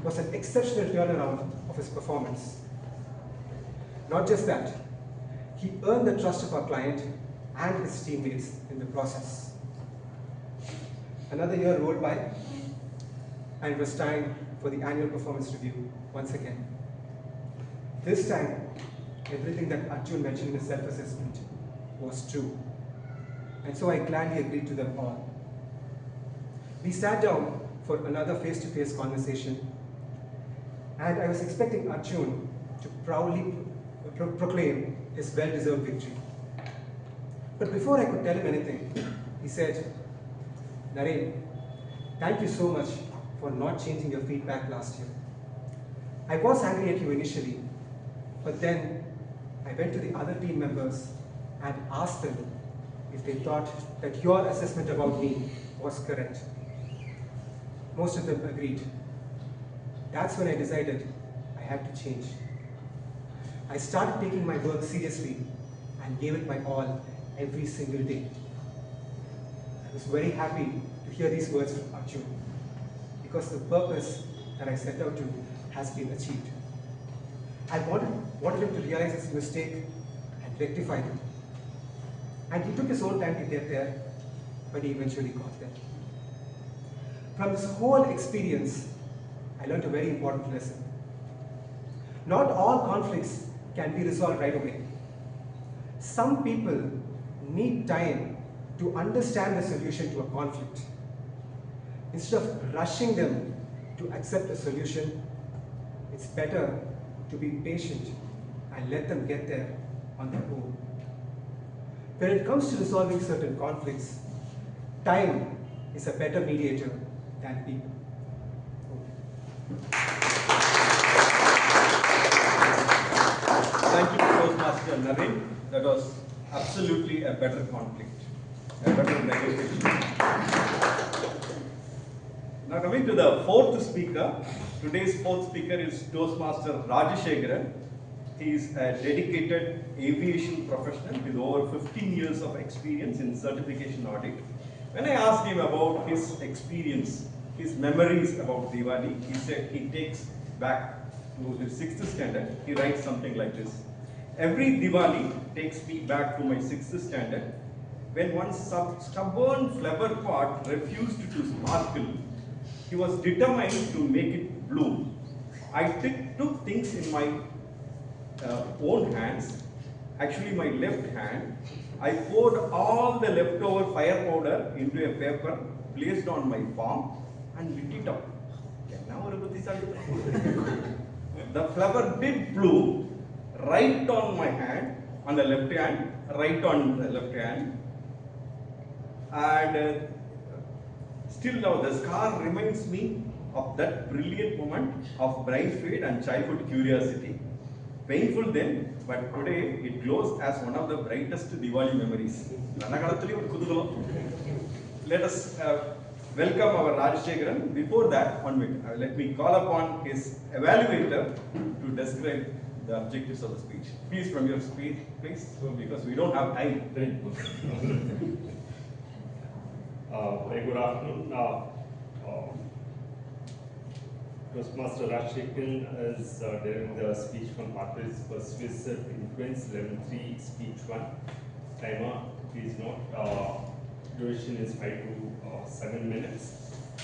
was an exceptional turnaround of his performance. Not just that, he earned the trust of our client and his teammates in the process. Another year rolled by, and it was time for the annual performance review once again. This time, everything that Arjun mentioned in his self-assessment was true. And so I gladly agreed to them all. We sat down for another face-to-face conversation, and I was expecting Arjun to proudly proclaim his well-deserved victory. But before I could tell him anything, he said, Naren, thank you so much for not changing your feedback last year. I was angry at you initially, but then I went to the other team members and asked them if they thought that your assessment about me was correct. Most of them agreed. That's when I decided I had to change. I started taking my work seriously and gave it my all every single day. I was very happy to hear these words from Arjun, because the purpose that I set out to has been achieved. I wanted him to realize his mistake and rectify it. And he took his own time to get there, but he eventually got there. From this whole experience, I learned a very important lesson. Not all conflicts can be resolved right away. Some people need time to understand the solution to a conflict. Instead of rushing them to accept a solution, it's better to be patient and let them get there on their own. When it comes to resolving certain conflicts, time is a better mediator than people. Thank you, Toastmaster Naveen. That was absolutely a better conflict, a better negotiation. Now coming to the fourth speaker. Today's fourth speaker is Toastmaster Rajasekaran. He is a dedicated aviation professional with over 15 years of experience in certification audit. When I asked him about his experience, his memories about Diwali, he said he takes back to his 6th standard. He writes something like this: every Diwali takes me back to my 6th standard, when one stubborn flower pot refused to sparkle. He was determined to make it bloom. I took things in my own hands, actually my left hand. I poured all the leftover fire powder into a paper, placed on my palm, and lit it up. The flower did bloom right on my hand, on the left hand, right on the left hand. And still now the scar reminds me of that brilliant moment of brain fade and childhood curiosity. Painful then, but today it glows as one of the brightest Diwali memories. Let us welcome our Rajasekaran. Before that, 1 minute, let me call upon his evaluator to describe the objectives of the speech. Please, from your speech, please, because we don't have time. Very good afternoon. Toastmaster Rajasekaran is delivering the speech from Addres Persuasive Influence Level 3 Speech 1. Timer, please note, duration is 5 to 7 minutes.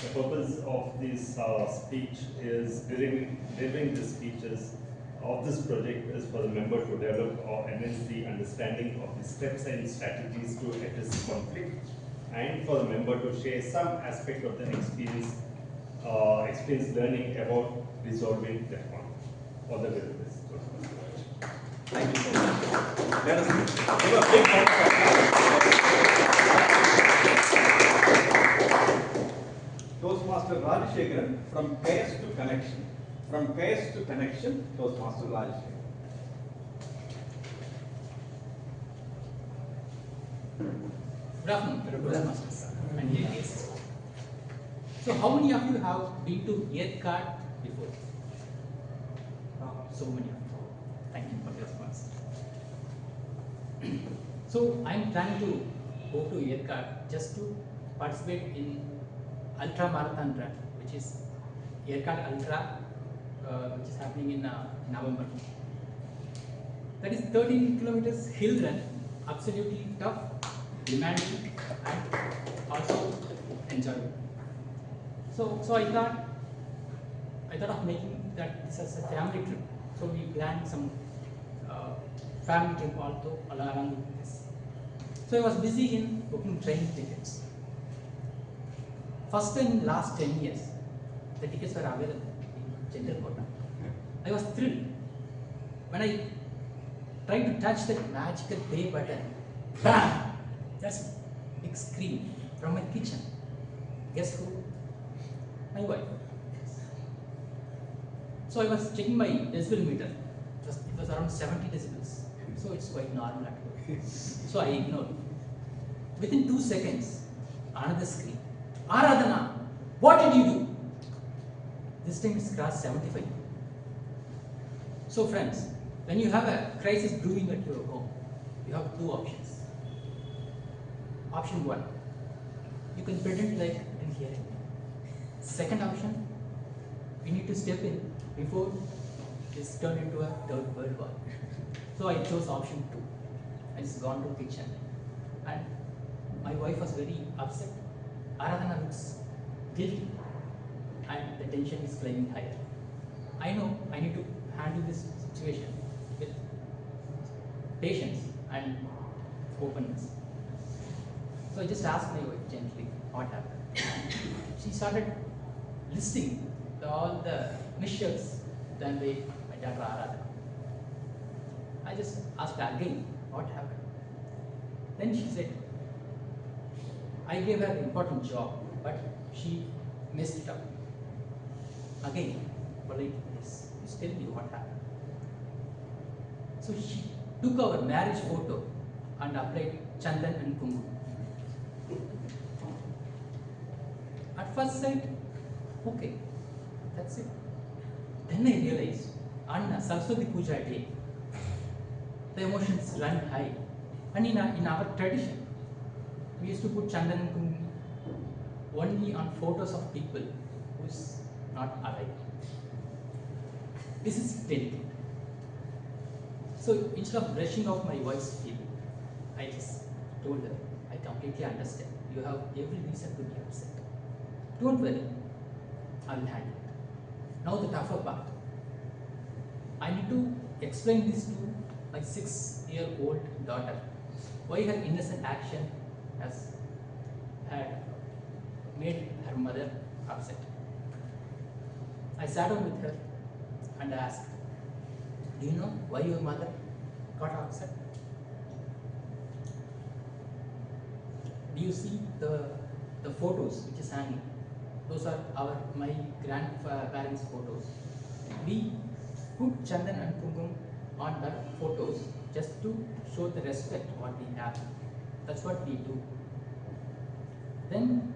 The purpose of this speech is delivering the speeches of this project is for the member to develop or enhance the understanding of the steps and strategies to address conflict, and for the member to share some aspect of the experience learning about resolving that conflict. All the very best. Thank you so much. Let us give a big round of applause. Toastmaster Rajasekaran, from chaos to connection. From chaos to connection, Toastmaster Rajasekaran. Good afternoon, Toastmasters and dear guests. So, how many of you have been to ERCAT before? So many of you. Thank you for your response. So, I am planning to go to ERCAT just to participate in Ultra Marathon Run, which is ERCAT Ultra, which is happening in November. That is 13 kilometers hill run, absolutely tough, demanding, and also enjoyable. So I thought of making that this as a family trip. So we planned some family trip also along with this. So I was busy in booking train tickets. First time in last 10 years, the tickets were available in general quota. I was thrilled when I tried to touch that magical pay button. Bam! That's a big scream from my kitchen. Guess who? So I was checking my decibel meter. It was around 70 decibels. So it's quite normal at home. So I ignored. Within 2 seconds, another scream. Aradhana, what did you do? This time it's crossed 75. So friends, when you have a crisis brewing at your home, you have two options. Option 1, you can pretend like you didn't hear it. Second option, you need to step in before this turned into a third world war. So I chose option 2. I just gone to the kitchen and my wife was very upset. Aradhana looks guilty and the tension is climbing higher. I know I need to handle this situation with patience and openness. So I just asked my wife gently what happened. She started listing all the mistakes done by my daughter Aradhana. I just asked her again what happened. Then she said, I gave her an important job, but she messed it up. Again, politely, yes, please tell me what happened. So she took our marriage photo and applied Chandan and Kumkum. At first sight, okay, that's it. Then I realized, on Saraswati Puja day, the emotions run high. And in our tradition, we used to put Chandan and Kumkum only on photos of people who is not alive. This is delicate. So instead of brushing off my wife's feeling, I just told her, I completely understand. You have every reason to be upset. Don't worry, I will handle it. Now the tougher part. I need to explain this to my 6-year-old daughter, why her innocent action had made her mother upset. I sat down with her and asked, do you know why your mother got upset? Do you see the photos which is hanging? Those are my grandparents' photos. We put Chandan and Kumkum on the photos just to show the respect what we have. That's what we do. Then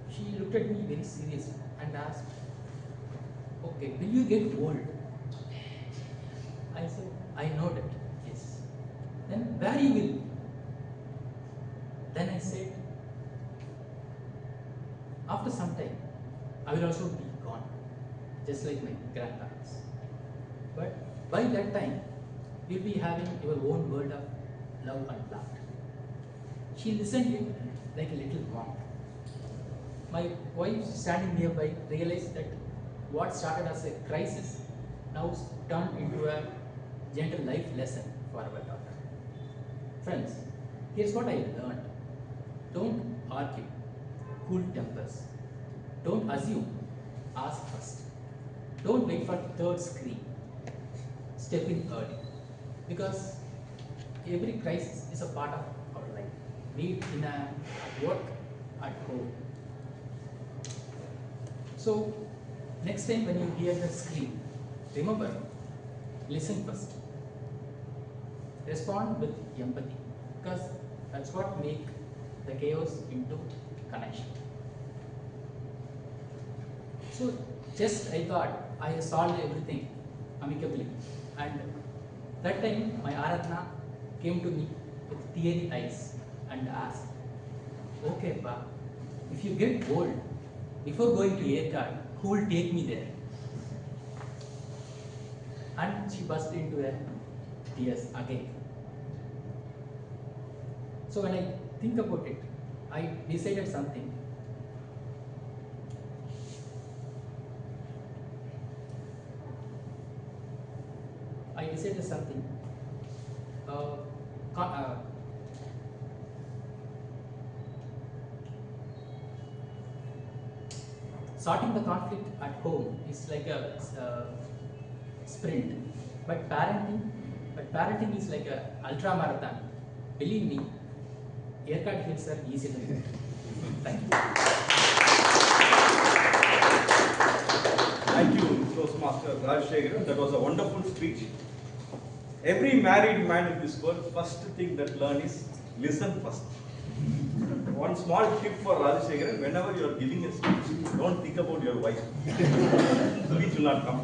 she looked at me very seriously and asked, okay, will you get old? I said, I know that, yes. Then where you will? Then I said, after some time, I will also be gone, just like my grandparents. But by that time, you'll be having your own world of love and laughter. She listened like a little monk. My wife standing nearby realized that what started as a crisis now turned into a gentle life lesson for our daughter. Friends, here's what I learned. Don't argue, cool tempers. Don't assume, ask first. Don't wait for the third scream. Step in early. Because every crisis is a part of our life. Be it at work, at home. So, next time when you hear the scream, remember, listen first. Respond with empathy, because that's what makes the chaos into connection. So, just I thought I solved everything amicably, and that time my Aradhana came to me with teary eyes and asked, okay, Pa, if you get old, before going to aircard, who will take me there? And she burst into tears again. So when I think about it, I decided something. Sorting the conflict at home is like a sprint, but parenting is like a ultra marathon. Believe me, aircard hills are easy to do. Thank you. Thank you, Toastmaster Rajasekaran. That was a wonderful speech. Every married man in this world, first thing that learn is listen first. One small tip for Rajasekaran: whenever you are giving a speech, don't think about your wife. Speech will not come.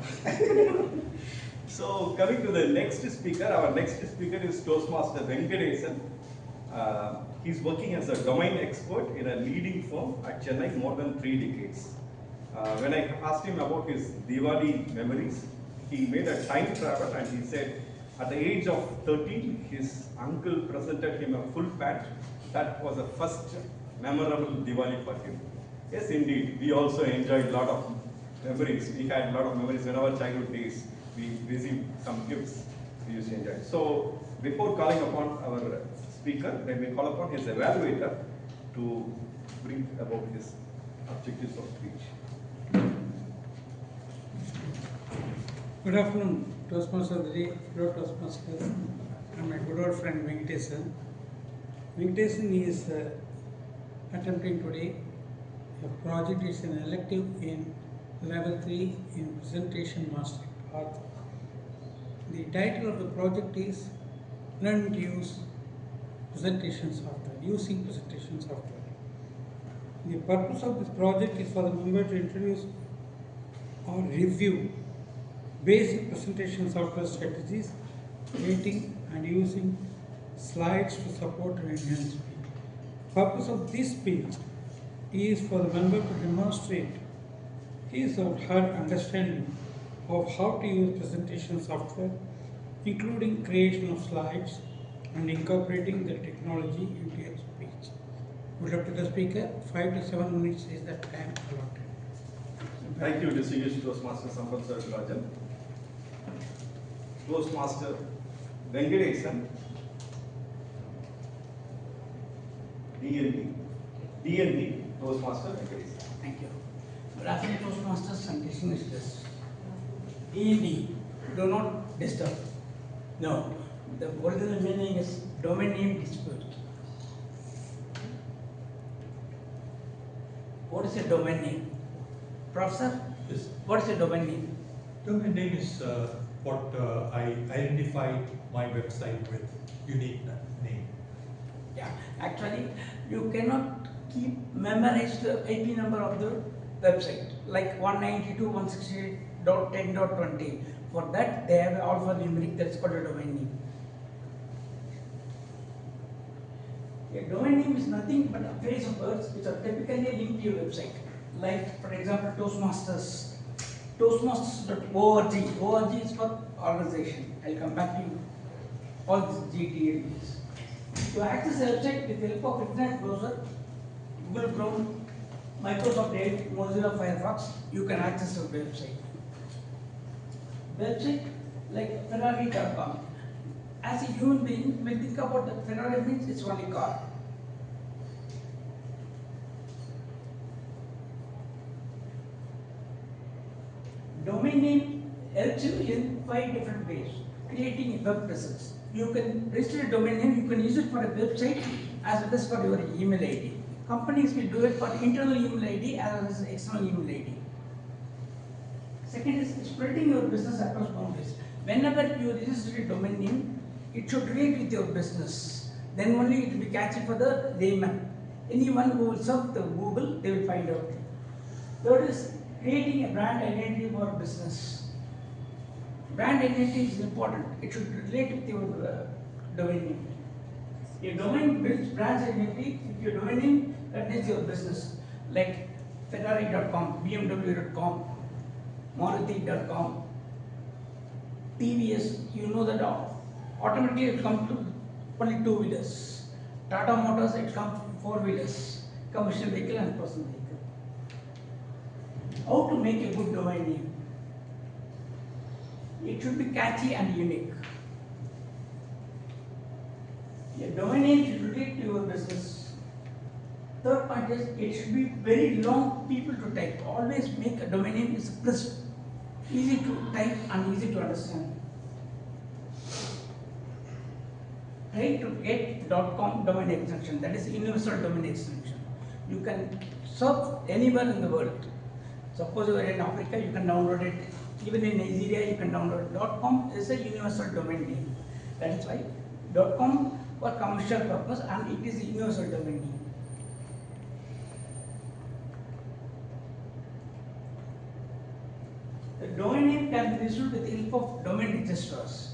So coming to the next speaker, our next speaker is Toastmaster Venkatesan. He's working as a domain expert in a leading firm at Chennai more than 3 decades. When I asked him about his Diwali memories, he made a time travel and he said at the age of 13, his uncle presented him a full patch. That was the first memorable Diwali for him. Yes, indeed, we also enjoyed a lot of memories. We had a lot of memories in our childhood days. We received some gifts we used to enjoy. So before calling upon our speaker, then we call upon his evaluator to bring about his objectives of speech. Good afternoon, Toastmaster of the day, fellow Toastmasters, and my good old friend Venkatesan. Venkatesan is attempting today a project. Is an elective in level 3 in presentation mastering. The title of the project is Learn to use presentation software, using presentation software. The purpose of this project is for the member to introduce or review basic presentation software strategies, creating and using slides to support and enhance speech. Purpose of this speech is for the member to demonstrate his or her understanding of how to use presentation software, including creation of slides and incorporating the technology into your speech. Good luck to the speaker. 5 to 7 minutes is the time allotted. Thank you, distinguished Toastmaster Sampath Rajan. Toastmaster Venkatesan, DND, Toastmaster Venkatesan. Thank you. Good afternoon, Toastmasters and distinguished guests. DND, do not disturb. No, the original meaning is domain name dispute. What is a domain name? Professor? Yes. What is a domain name? Domain name is what I identify my website with, unique name. Yeah, actually, you cannot keep memorized the IP number of the website, like 192.168.10.20. For that, they have alphanumeric, that's called a domain name. A domain name is nothing but a phrase of words which are typically linked to your website. Like, for example, Toastmasters. Toastmasters.org. ORG is for organization. I'll come back to you. All these GTLs. To access the website with the help of Internet browser, Google Chrome, Microsoft Edge, Mozilla Firefox, you can access the website. Website like Ferrari.com. As a human being, when think about the Ferrari means it's only car. Domain name helps you in 5 different ways. Creating a web presence. You can register a domain name, you can use it for a website as well as for your email ID. Companies will do it for internal email ID as well as external email ID. Second is spreading your business across boundaries. Whenever you register a domain name, it should relate with your business. Then only it will be catchy for the layman. Anyone who will search the Google, they will find out. Third is creating a brand identity for business. Brand identity is important. It should relate with your domain name. A domain builds brand identity if your domain name contains your business, like Ferrari.com, BMW.com, Maruti.com, TVS. You know that automatically it comes to only 2-wheelers. Tata Motors, it comes 4-wheelers, commercial vehicle and personal vehicle. How to make a good domain name? It should be catchy and unique. A domain name should relate to your business. Third point is it should be very long people to type. Always make a domain name is crisp, easy to type and easy to understand. Try to get .com domain extension, that is universal domain extension. You can search anywhere in the world. Suppose you are in Africa, you can download it Even in Nigeria, you can download .com is a universal domain name. That is why .com for commercial purpose and it is a universal domain name. The domain name can be registered with the help of domain registrars.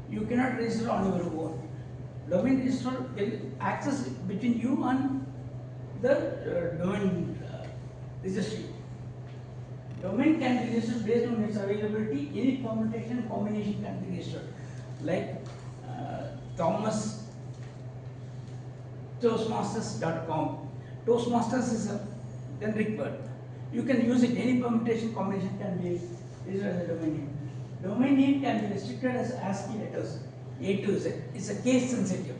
You cannot register on your own. Domain registrar will access between you and the domain registry. Domain can be registered based on its availability. Any permutation combination can be registered, like Thomas Toastmasters.com. Toastmasters is a generic word. You can use it. Any permutation combination can be registered as a domain name. Domain name can be restricted as ASCII letters, A to Z. It's a case sensitive.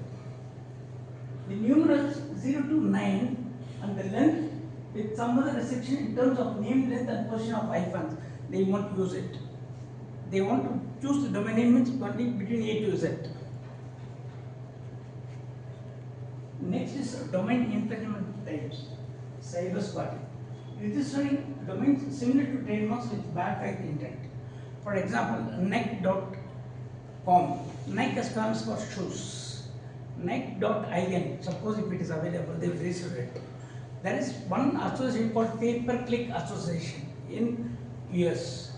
The numerals 0 to 9 and the length with some other restriction in terms of name length and position of hyphens, they won't use it. They want to choose the domain name means only between A to Z. Next is domain infringement types, cyber squatting. Registering domains similar to trademarks with bad faith intent. For example, Nike.com. Nike stands for shoes. Nike.in, suppose if it is available, they will register it. There is one association called pay-per-click association in US.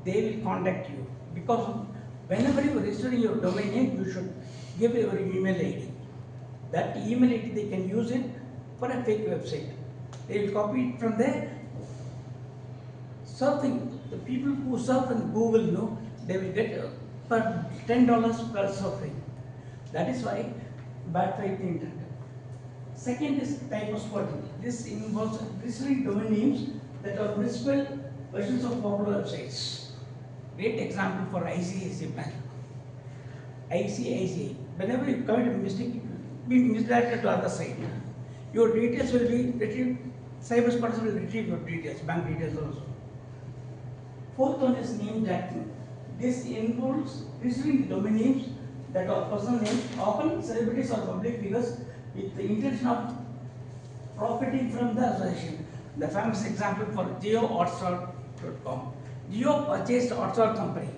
They will contact you because whenever you register your domain name, you should give your email ID. That email ID they can use it for a fake website. They will copy it from there. Surfing, the people who surf in Google know they will get per $10 per surfing. That is why bad faith intent. Second is type of squatting. This involves registering domain names that are misspelled versions of popular websites. Great example for ICICI Bank. ICICI. Whenever you commit a mistake, it will be misdirected to other side. Your details will be retrieved. Cyber spotters will retrieve your details, bank details also. Fourth one is name jacking. This involves registering the domain names that are personal names, often celebrities or public figures, with the intention of profiting from the association. The famous example for GeoHotstar.com. Geo purchased Hotstar company,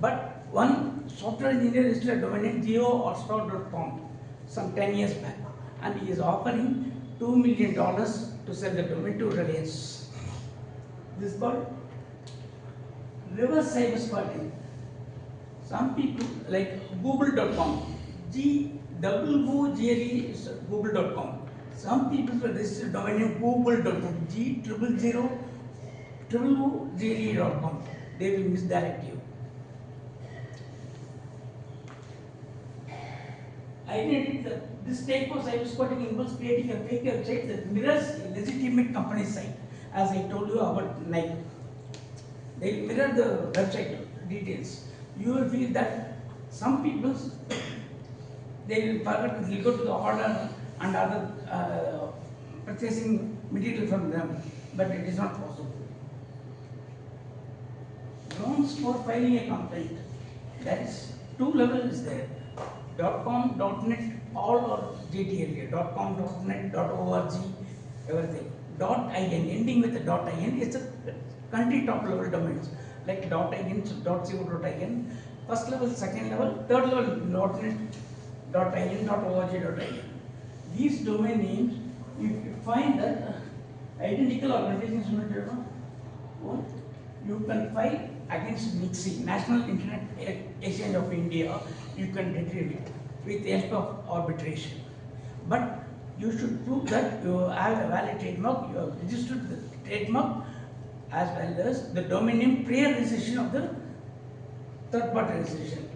but one software engineer registered a domain name GeoHotstar.com some 10 years back, and he is offering $2 million to sell the domain to Reliance. This is called reverse cyber squatting. Some people like Google.com, Google.com is Google.com. Some people will register domain name Google.com, G0000000.com. They will misdirect you. Identity, this type of cyber squatting involves creating a fake website that mirrors a legitimate company site. As I told you about Nike, they will mirror the website details. You will feel that some people they will forget to go to the order and other purchasing material from them, but it is not possible. Grounds for filing a complaint. That is, two levels is there. .com, .net, all or GTLA. .com, .net, .org, everything. .in, ending with the .in is a country top level domains like .in, .co.in. First level, second level, third level .net, .in, .org, .in. These domain names, if you find that identical organizations, you can file against NIXI, National Internet Exchange of India. You can retrieve it with the help of arbitration. But you should prove that you have a valid trademark, you have registered the trademark as well as the domain name prior registration of the third party registration.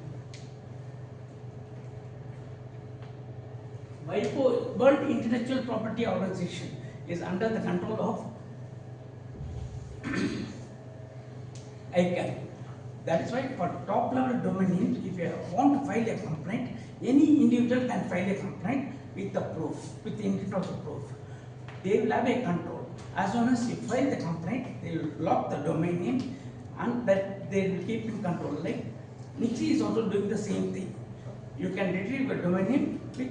WIPO, World Intellectual Property Organization, is under the control of ICANN. That is why for top level domain names, if you want to file a complaint, any individual can file a complaint with the proof, with the intent of the proof. They will have a control. As soon as you file the complaint, they will lock the domain name and that they will keep in control. Like NIXI is also doing the same thing. You can retrieve a domain name with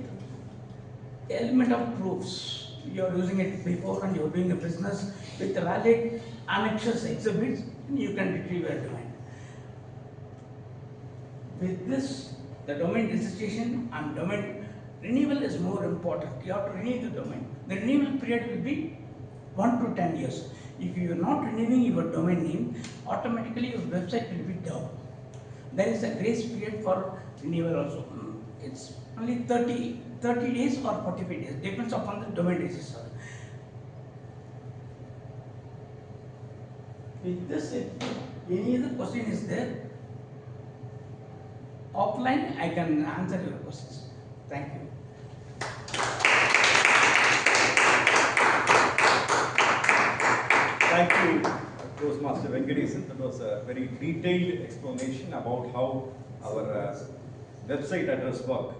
element of proofs. you are using it before and you are doing a business with valid annexes exhibits, you can retrieve your domain. With this, the domain registration and domain renewal is more important. You have to renew the domain. The renewal period will be 1 to 10 years. If you are not renewing your domain name, automatically your website will be down. There is a grace period for renewal also. It's only 30 days or 45 days, depends upon the domain registrar. With this, if any other question is there, offline I can answer your questions. Thank you. Thank you, Toastmaster Venkatesan. That was a very detailed explanation about how our website address work.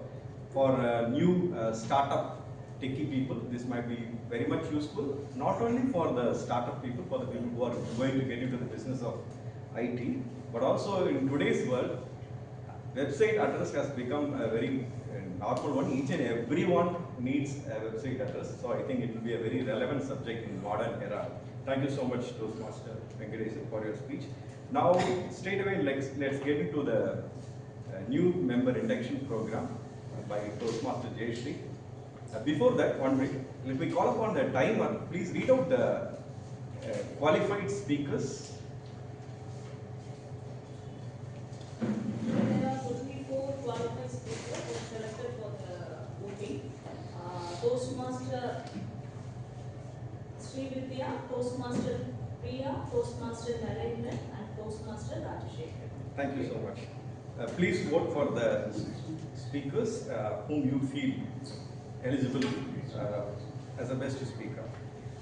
For new startup techie people, this might be very much useful, not only for the startup people, for the people who are going to get into the business of IT, but also in today's world, website address has become a very normal one. Each and everyone needs a website address. So I think it will be a very relevant subject in modern era. Thank you so much, Toastmaster Venkatesan, for your speech. Now, straight away, let's get into the new member induction program by Toastmaster Jayashri. Before that, one minute, let me call upon the timer. Please read out the qualified speakers. There are 24 qualified speakers who are selected for the voting. Toastmaster Srividhya, Toastmaster Priya, Toastmaster Narendra, and Toastmaster Rajasekaran. Thank you so much. Please vote for the speakers whom you feel eligible as a best speaker.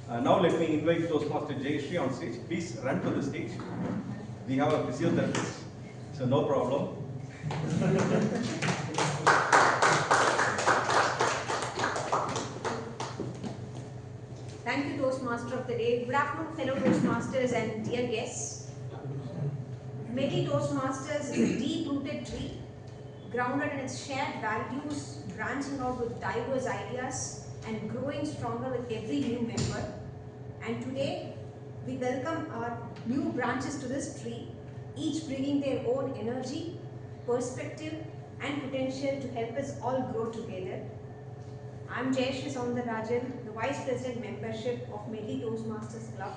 Now let me invite Toastmaster Jayashri on stage. Please run to the stage. We have a physiotherapist, so no problem. Thank you, Toastmaster of the Day. Good afternoon, fellow Toastmasters and dear guests. Medley Toastmasters is a deep-rooted tree, grounded in its shared values, branching out with diverse ideas and growing stronger with every new member. And today, we welcome our new branches to this tree, each bringing their own energy, perspective and potential to help us all grow together. I'm Jayashri the Vice President Membership of Medley Toastmasters Club.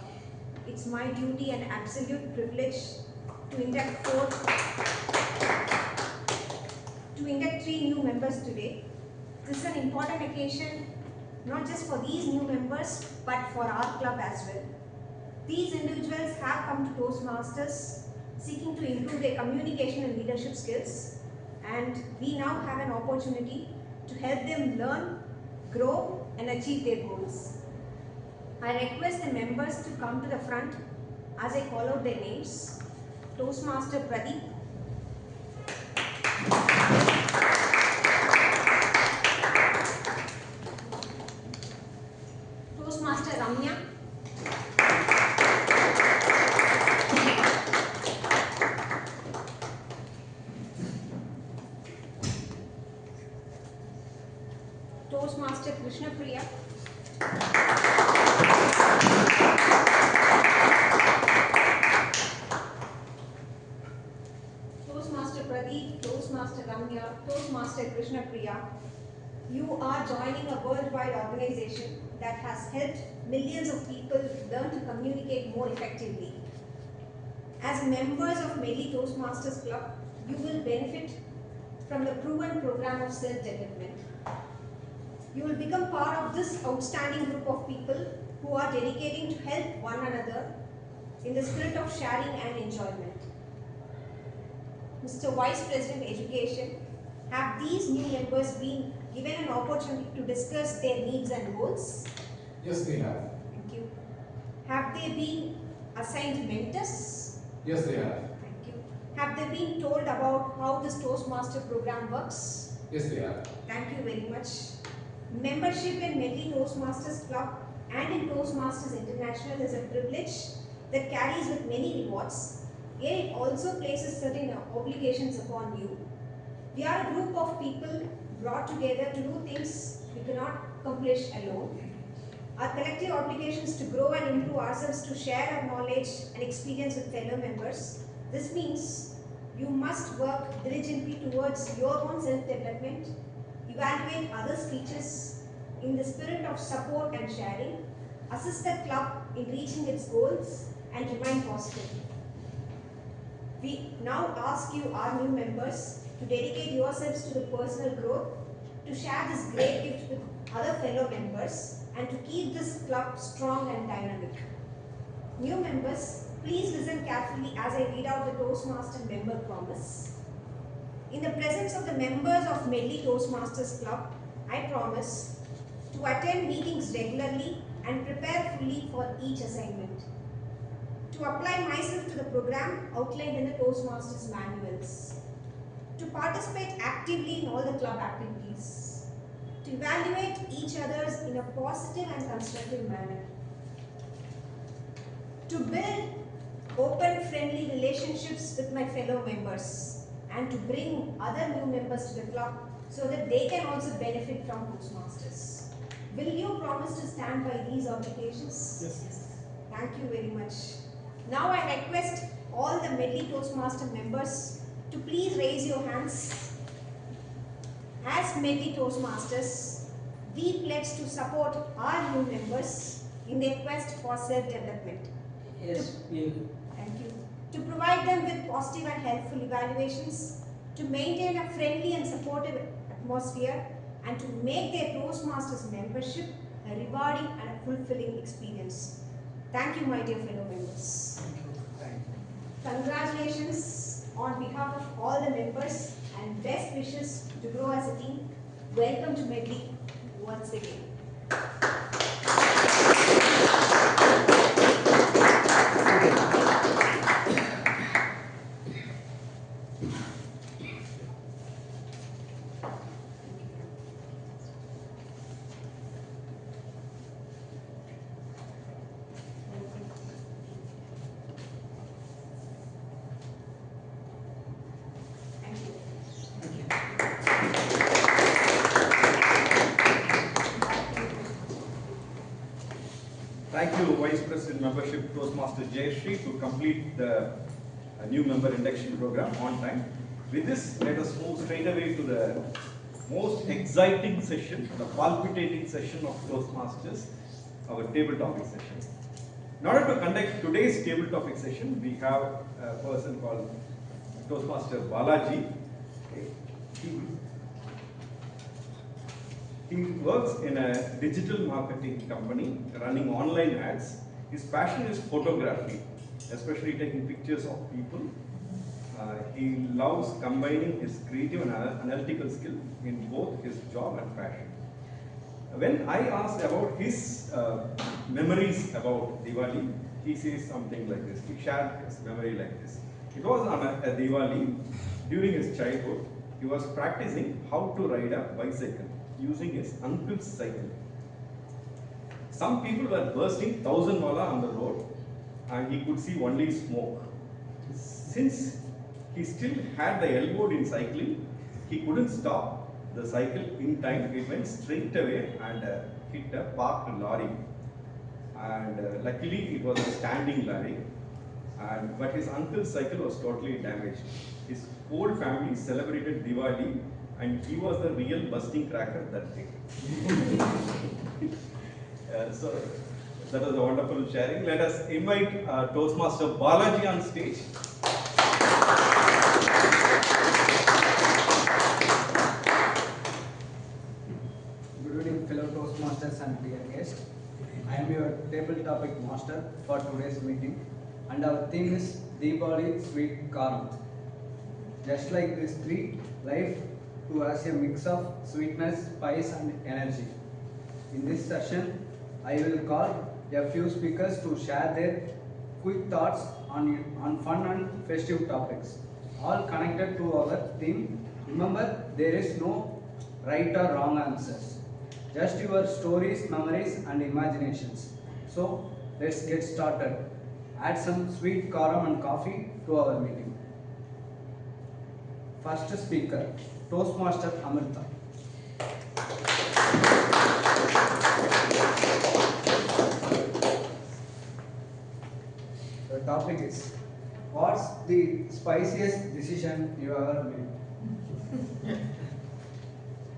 It's my duty and absolute privilege to induct 3 new members today. This is an important occasion not just for these new members but for our club as well. These individuals have come to Toastmasters seeking to improve their communication and leadership skills, and we now have an opportunity to help them learn, grow and achieve their goals. I request the members to come to the front as I call out their names. Toastmaster Pradeep, Toastmaster Ramya, Toastmaster Krishna Priya, Toastmaster Pradeep, Toastmaster Ramya, Toastmaster Krishna Priya. You are joining a worldwide organization that has helped millions of people learn to communicate more effectively. As members of Medley Toastmasters Club, you will benefit from the proven program of self-development. You will become part of this outstanding group of people who are dedicating to help one another in the spirit of sharing and enjoyment. Mr. Vice President Education, have these new members been given an opportunity to discuss their needs and goals? Yes, they have. Thank you. Have they been assigned mentors? Yes, they have. Thank you. Have they been told about how this Toastmaster program works? Yes, they have. Thank you very much. Membership in Medley Toastmasters Club and in Toastmasters International is a privilege that carries with many rewards, yet it also places certain obligations upon you. We are a group of people brought together to do things we cannot accomplish alone. our collective obligations to grow and improve ourselves, to share our knowledge and experience with fellow members. This means you must work diligently towards your own self-development, evaluate other speeches in the spirit of support and sharing, assist the club in reaching its goals, and remain positive. We now ask you, our new members, to dedicate yourselves to the personal growth, to share this great gift with other fellow members, and to keep this club strong and dynamic. New members, please listen carefully as I read out the Toastmaster member promise. In the presence of the members of Medley Toastmasters Club, I promise to attend meetings regularly and prepare fully for each assignment, to apply myself to the program outlined in the Toastmasters manuals, to participate actively in all the club activities, to evaluate each others in a positive and constructive manner, to build open, friendly relationships with my fellow members, and to bring other new members to the club so that they can also benefit from Toastmasters. Will you promise to stand by these obligations? Yes. Thank you very much. Now I request all the Medley Toastmaster members to please raise your hands. As Medley Toastmasters, we pledge to support our new members in their quest for self-development. Yes, we will. Thank you. To provide them with positive and helpful evaluations, to maintain a friendly and supportive atmosphere, and to make their Toastmasters membership a rewarding and a fulfilling experience. Thank you, my dear fellow members. Thank you. Congratulations on behalf of all the members and best wishes to grow as a team. Welcome to Medley once again. Thank you, Vice President Membership Toastmaster Jayashri, to complete the new member induction program on time. With this, let us move straight away to the most exciting session, the palpitating session of Toastmasters, our table topic session. In order to conduct today's table topic session, we have a person called Toastmaster Balaji. He works in a digital marketing company running online ads. His passion is photography, especially taking pictures of people. He loves combining his creative and analytical skill in both his job and passion. When I asked about his memories about Diwali, he says something like this. He shared his memory like this. It was on a Diwali during his childhood. He was practicing how to ride a bicycle using his uncle's cycle. Some people were bursting 1,000 wala on the road and he could see only smoke. Since he still had the elbow in cycling, he couldn't stop the cycle in time. It went straight away and hit a parked lorry. And luckily it was a standing lorry. But his uncle's cycle was totally damaged. His whole family celebrated Diwali and he was the real busting cracker that day. So that was a wonderful sharing. Let us invite Toastmaster Balaji on stage. Good evening, fellow Toastmasters and dear guests. I am your table topic master for today's meeting, and our theme is Diwali Sweet Kaaram. Just like this tree, life too has a mix of sweetness, spice, and energy. In this session, I will call a few speakers to share their quick thoughts on fun and festive topics, all connected to our theme. Remember, there is no right or wrong answers, just your stories, memories, and imaginations. So, let's get started. Add some sweet kaaram and coffee to our meeting. First speaker, Toastmaster Amirtha. The topic is, what's the spiciest decision you ever made?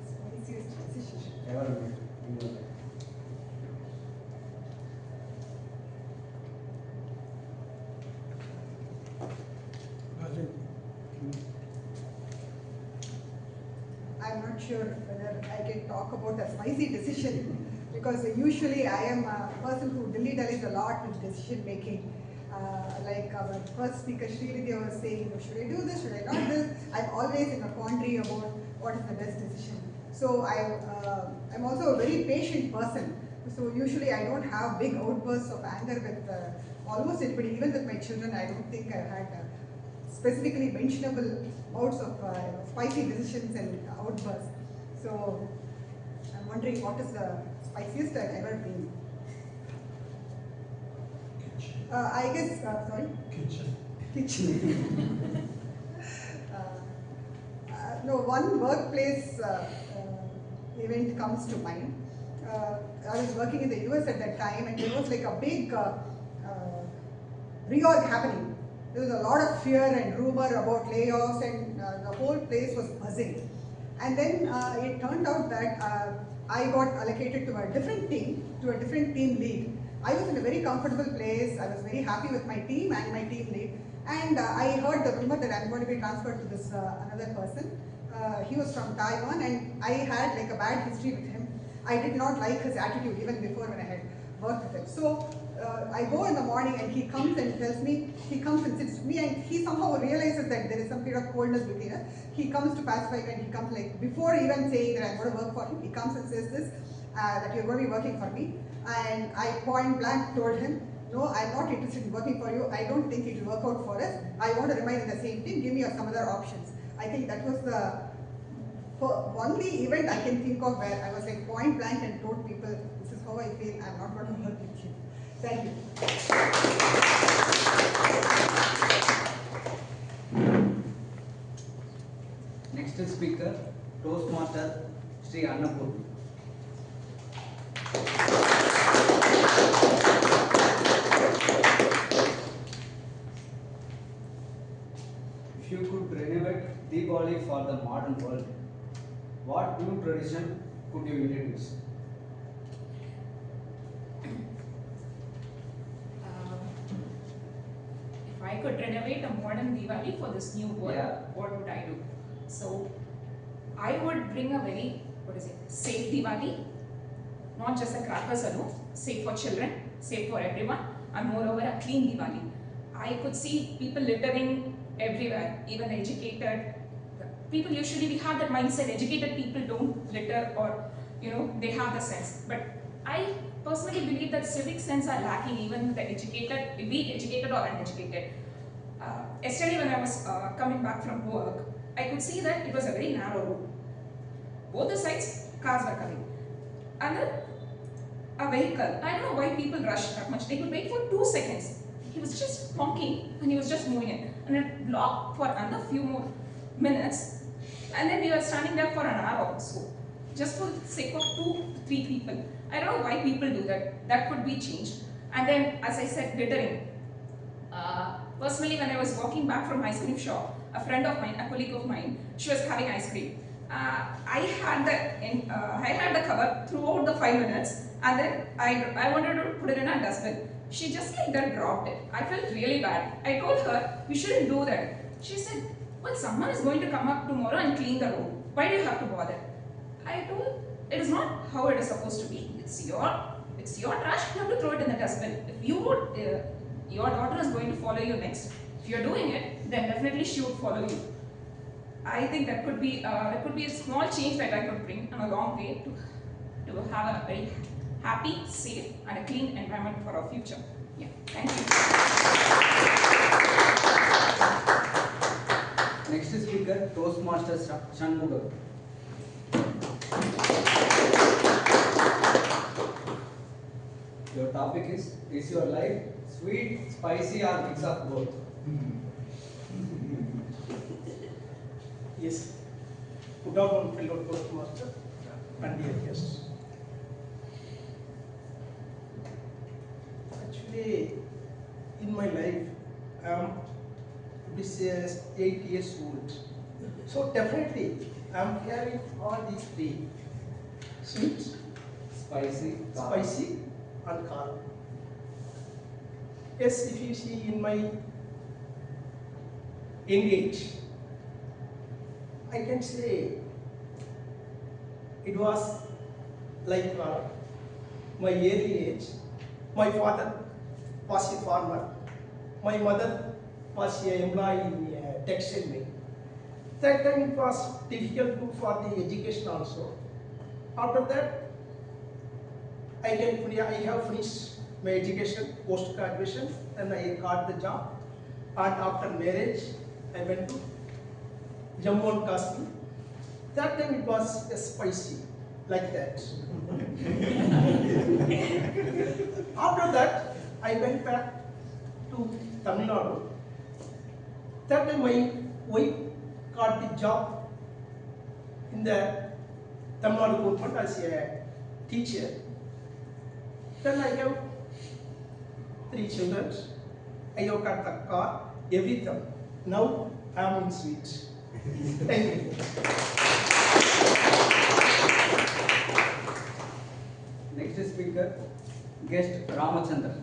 Spiciest decision. Ever made in your life? I'm not sure whether I can talk about a spicy decision because usually I am a person who dilly-dallies a lot with decision making. Like our first speaker Srividhya was saying, should I do this, should I not do this? I'm always in a quandary about what is the best decision. So I'm also a very patient person. So usually I don't have big outbursts of anger with almost anybody, even with my children. I don't think I've had specifically mentionable bouts of spicy decisions and outbursts. So I'm wondering what is the spiciest I've ever been. I guess, sorry? Kitchen. No, one workplace event comes to mind. I was working in the US at that time and there was like a big reorg happening. There was a lot of fear and rumor about layoffs and the whole place was buzzing. And then it turned out that I got allocated to a different team lead. I was in a very comfortable place. I was very happy with my team and my team lead. And I heard the rumor that I'm going to be transferred to this another person. He was from Taiwan and I had like a bad history with him. I did not like his attitude even before when I had worked with him. So I go in the morning and he comes and tells me, he comes and sits with me and he somehow realizes that there is some kind of coldness between us. He comes to pacify and he comes like, before even saying that I'm going to work for him, he comes and says this, that you're going to be working for me. And I point blank told him, no, I'm not interested in working for you. I don't think it will work out for us. I want to remain in the same team. Give me some other options. I think that was the only event I can think of where I was like point blank and told people, this is how I feel. I'm not going to work with you. Thank you. Next speaker, Toastmaster Sriannapoorani. If you could renovate Diwali for the modern world, what new tradition could you introduce? If I could renovate a modern Diwali for this new world, Yeah. what would I do? So, I would bring a very, safe Diwali, not just a crackers alone, safe for children, safe for everyone, and moreover a clean Diwali. I could see people littering everywhere, even educated people. Usually we have that mindset, educated people don't litter or, they have the sense. But I personally believe that civic sense are lacking even with the educated, be it educated or uneducated. Yesterday when I was coming back from work, I could see that it was a very narrow road. Both the sides, cars were coming. And then a vehicle, I don't know why people rush that much. They could wait for 2 seconds. He was just honking and he was just moving in. And it blocked for another few more minutes. And then we were standing there for an hour or so. Just for the sake of 2-3 people. I don't know why people do that. That could be changed. And then, as I said, littering. Personally, when I was walking back from ice cream shop, a friend of mine, a colleague of mine, she was having ice cream. I had the cover throughout the 5 minutes, and then I wanted to put it in a dustbin. She just like that dropped it. I felt really bad. I told her, you shouldn't do that. She said, well, someone is going to come up tomorrow and clean the road. Why do you have to bother? I told, it is not how it is supposed to be. It's your trash, you have to throw it in the dustbin. If you would, your daughter is going to follow you next. If you're doing it, then definitely she would follow you. I think that could be a small change that I could bring and a long way to have a very happy, safe, and a clean environment for our future. Yeah, thank you. Next speaker, Toastmaster Shanmugavel. Your topic is your life sweet, spicy, or mix of both? Yes. Good afternoon, fellow Toastmaster and dear guests. Actually, in my life, I am 8 years old. So definitely, I am carrying all these three: sweet, spicy, and Kaaram. Yes, if you see in my young age, I can say it was like my early age. My father was a farmer. My mother was an employee in a textile mill. That time it was difficult for the education also. After that, I have finished my education, post-graduation, and I got the job. And after marriage, I went to Jammu and Kashmir. That time it was spicy, like that. After that, I went back to Tamil Nadu. That time my wife got the job in the Tamil Nadu government as a teacher. Then I have 3 children. I have got the car, everything. Now I am in sweet. Thank you. Next speaker, guest Ramachandran.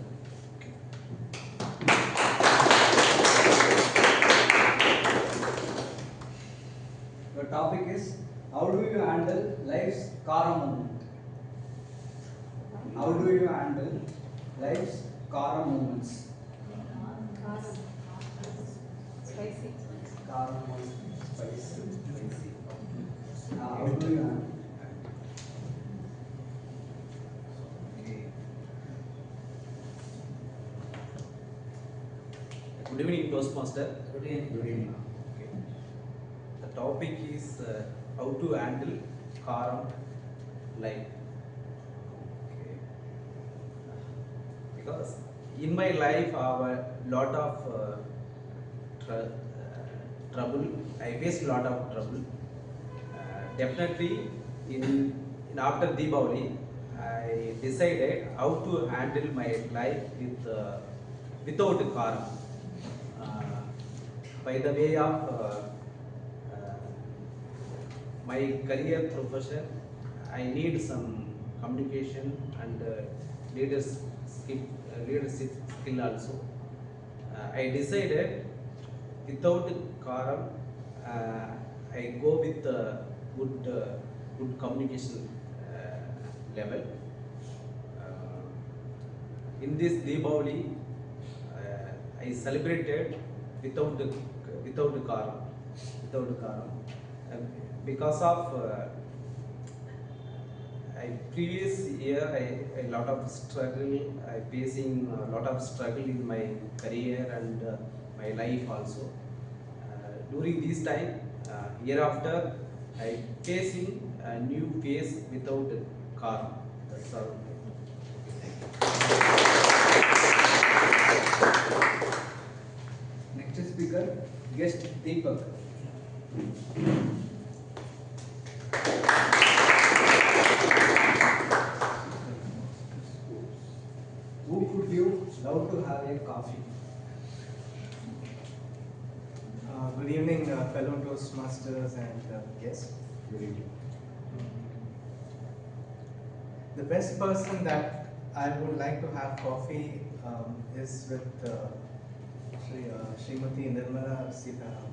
Your topic is, how do you handle life's Kaaram moment? How do you handle life's Kaaram moments? Spicy. Kaaram moments, spicy. How do you handle? Good evening, Toastmaster. Good evening. Good evening. Okay. The topic is how to handle Kaaram life. Okay. Because in my life, I have a lot of trouble. I faced a lot of trouble. Definitely, in after Diwali, I decided how to handle my life without Kaaram. By the way of my career profession, I need some communication and leadership skill also. I decided without Kaaram, I go with good communication level. In this Diwali, I celebrated without Kaaram, because of previous year I lot of struggle. I facing a lot of struggle in my career and my life also. During this time, year after, I facing a new phase without Kaaram. That's all. Next speaker, guest Deepak. Who could you love to have a coffee? Good evening, fellow Toastmasters and guests. Good evening. The best person that I would like to have coffee is with Srimati Nirmala Sitaram.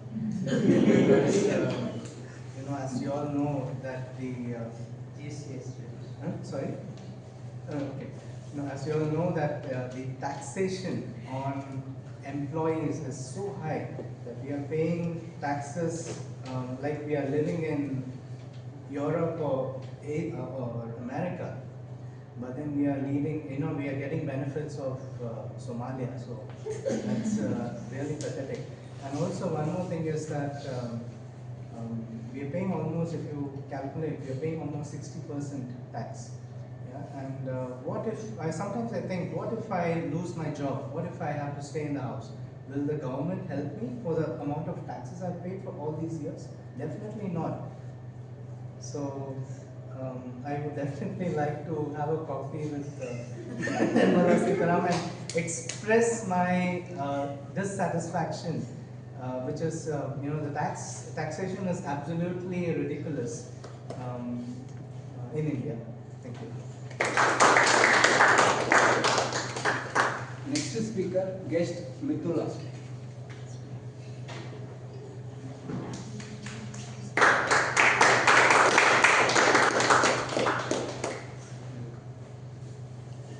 Because, as you all know that the Yes. sorry. Okay. As you all know that the taxation on employees is so high that we are paying taxes like we are living in Europe or America, but then we are leading, we are getting benefits of Somalia, so that's really pathetic. And also one more thing is that we are paying almost, if you calculate, we are paying almost 60% tax. Yeah? And sometimes I think, what if I lose my job? What if I have to stay in the house? Will the government help me for the amount of taxes I've paid for all these years? Definitely not. So I would definitely like to have a coffee with Rajasekaran and express my dissatisfaction, which is, the taxation is absolutely ridiculous in India. Thank you. Next speaker, guest Mridula.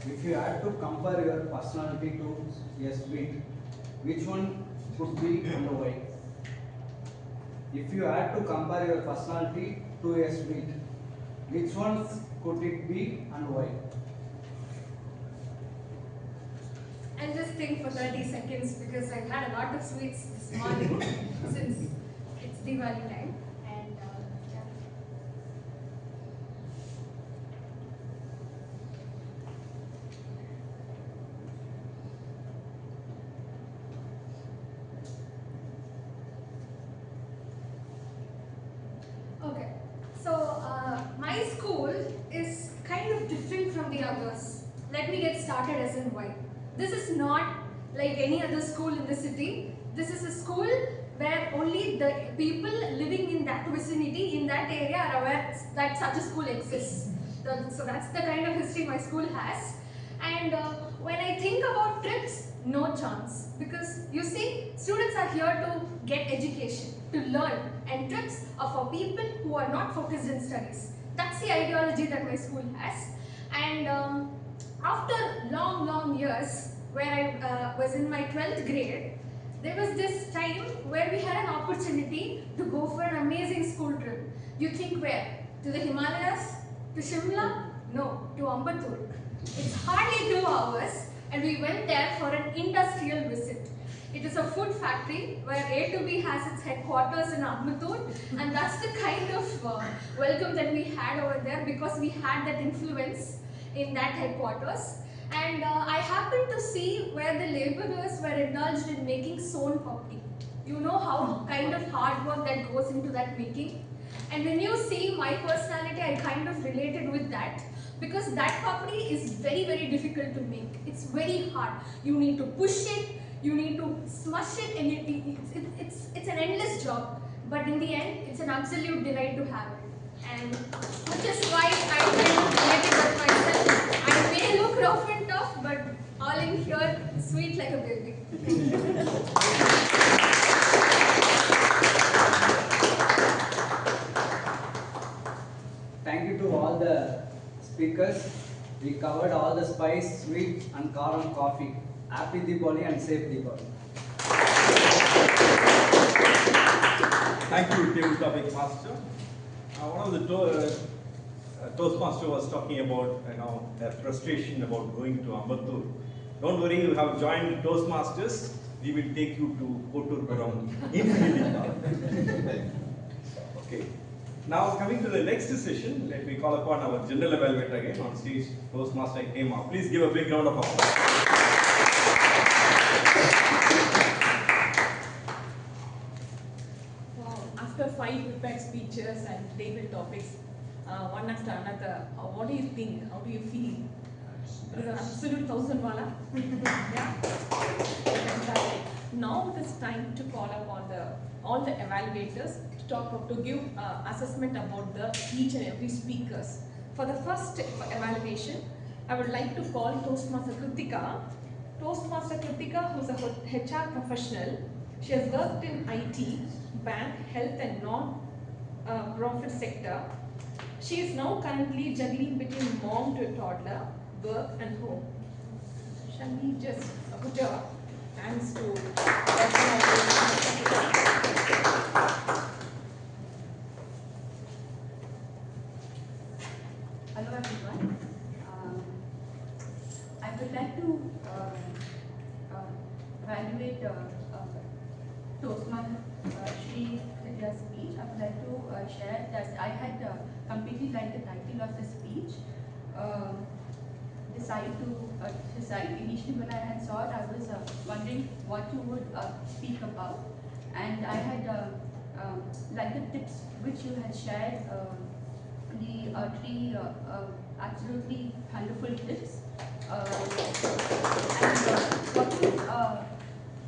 If you had to compare your personality to a sweet, which one could be and why? If you had to compare your personality to a sweet, which one could it be and why? I'll just think for 30 seconds because I've had a lot of sweets this morning since it's Diwali time. And yeah. Okay, so my school is kind of different from the others. Let me get started as in why. This is not like any other school in the city. This is a school where only the people living in that vicinity, in that area are aware that such a school exists. So that's the kind of history my school has. And when I think about trips, no chance. Because you see, students are here to get education, to learn. And trips are for people who are not focused in studies. That's the ideology that my school has. And after long years, where I was in my 12th grade, there was this time where we had an opportunity to go for an amazing school trip. You think where? To the Himalayas? To Shimla? No, to Ambattur. It's hardly 2 hours and we went there for an industrial visit. It is a food factory where A to B has its headquarters in Ambattur, and that's the kind of welcome that we had over there because we had that influence in that headquarters. And I happened to see where the laborers were indulged in making son papdi. You know how kind of hard work that goes into that making. And when you see my personality, I kind of related with that because that papdi is very difficult to make. It's very hard. You need to push it, you need to smush it, and it's an endless job. But in the end, it's an absolute delight to have it. And which is why I kind of related with myself. I may look rough and tough, but all in here, sweet like a baby. Thank you to all the speakers. We covered all the spice, sweet and Kaaram coffee. Happy Diwali and safe Diwali. Thank you, table topic master. One of the Toastmaster was talking about their frustration about going to Ambattur. Don't worry, you have joined Toastmasters. We will take you to Koturpuram in Krithika. Okay. Now coming to the next session, let me call upon our general evaluator again on stage, Toastmaster Hema. Please give a big round of applause. After 5 prepared speeches and table topics, one after another, what do you think? How do you feel? It is an absolute 1,000 wala. Yeah. Now it is time to call upon all the evaluators to give assessment about each and every speakers. For the first evaluation, I would like to call Toastmaster Krithika. Toastmaster Krithika, who is a HR professional. She has worked in IT, bank, health and non-profit sector. She is now currently juggling between mom to toddler, work and home. Shall we just put our hands to Hello everyone. I would like to evaluate Toastmaster Srividhya's speech. I would like to share that I had completely liked the title of the speech. Initially when I had saw it, I was wondering what you would speak about, and I had liked the tips which you had shared the three absolutely wonderful tips.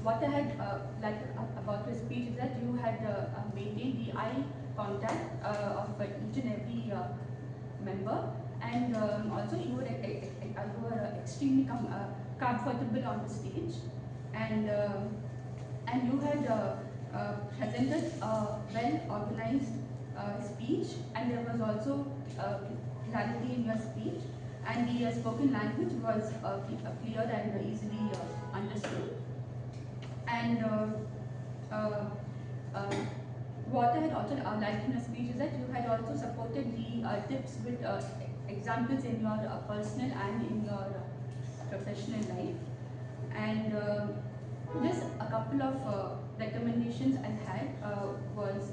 What I had liked about your speech is that you had maintained the eye contact of each and every member, and also you were extremely comfortable on the stage, and you had presented a well-organized speech, and there was also clarity in your speech, and the spoken language was clear and easily understood. And what I had also liked in your speech is that you had also supported the tips with examples in your personal and in your professional life. And just a couple of recommendations I had was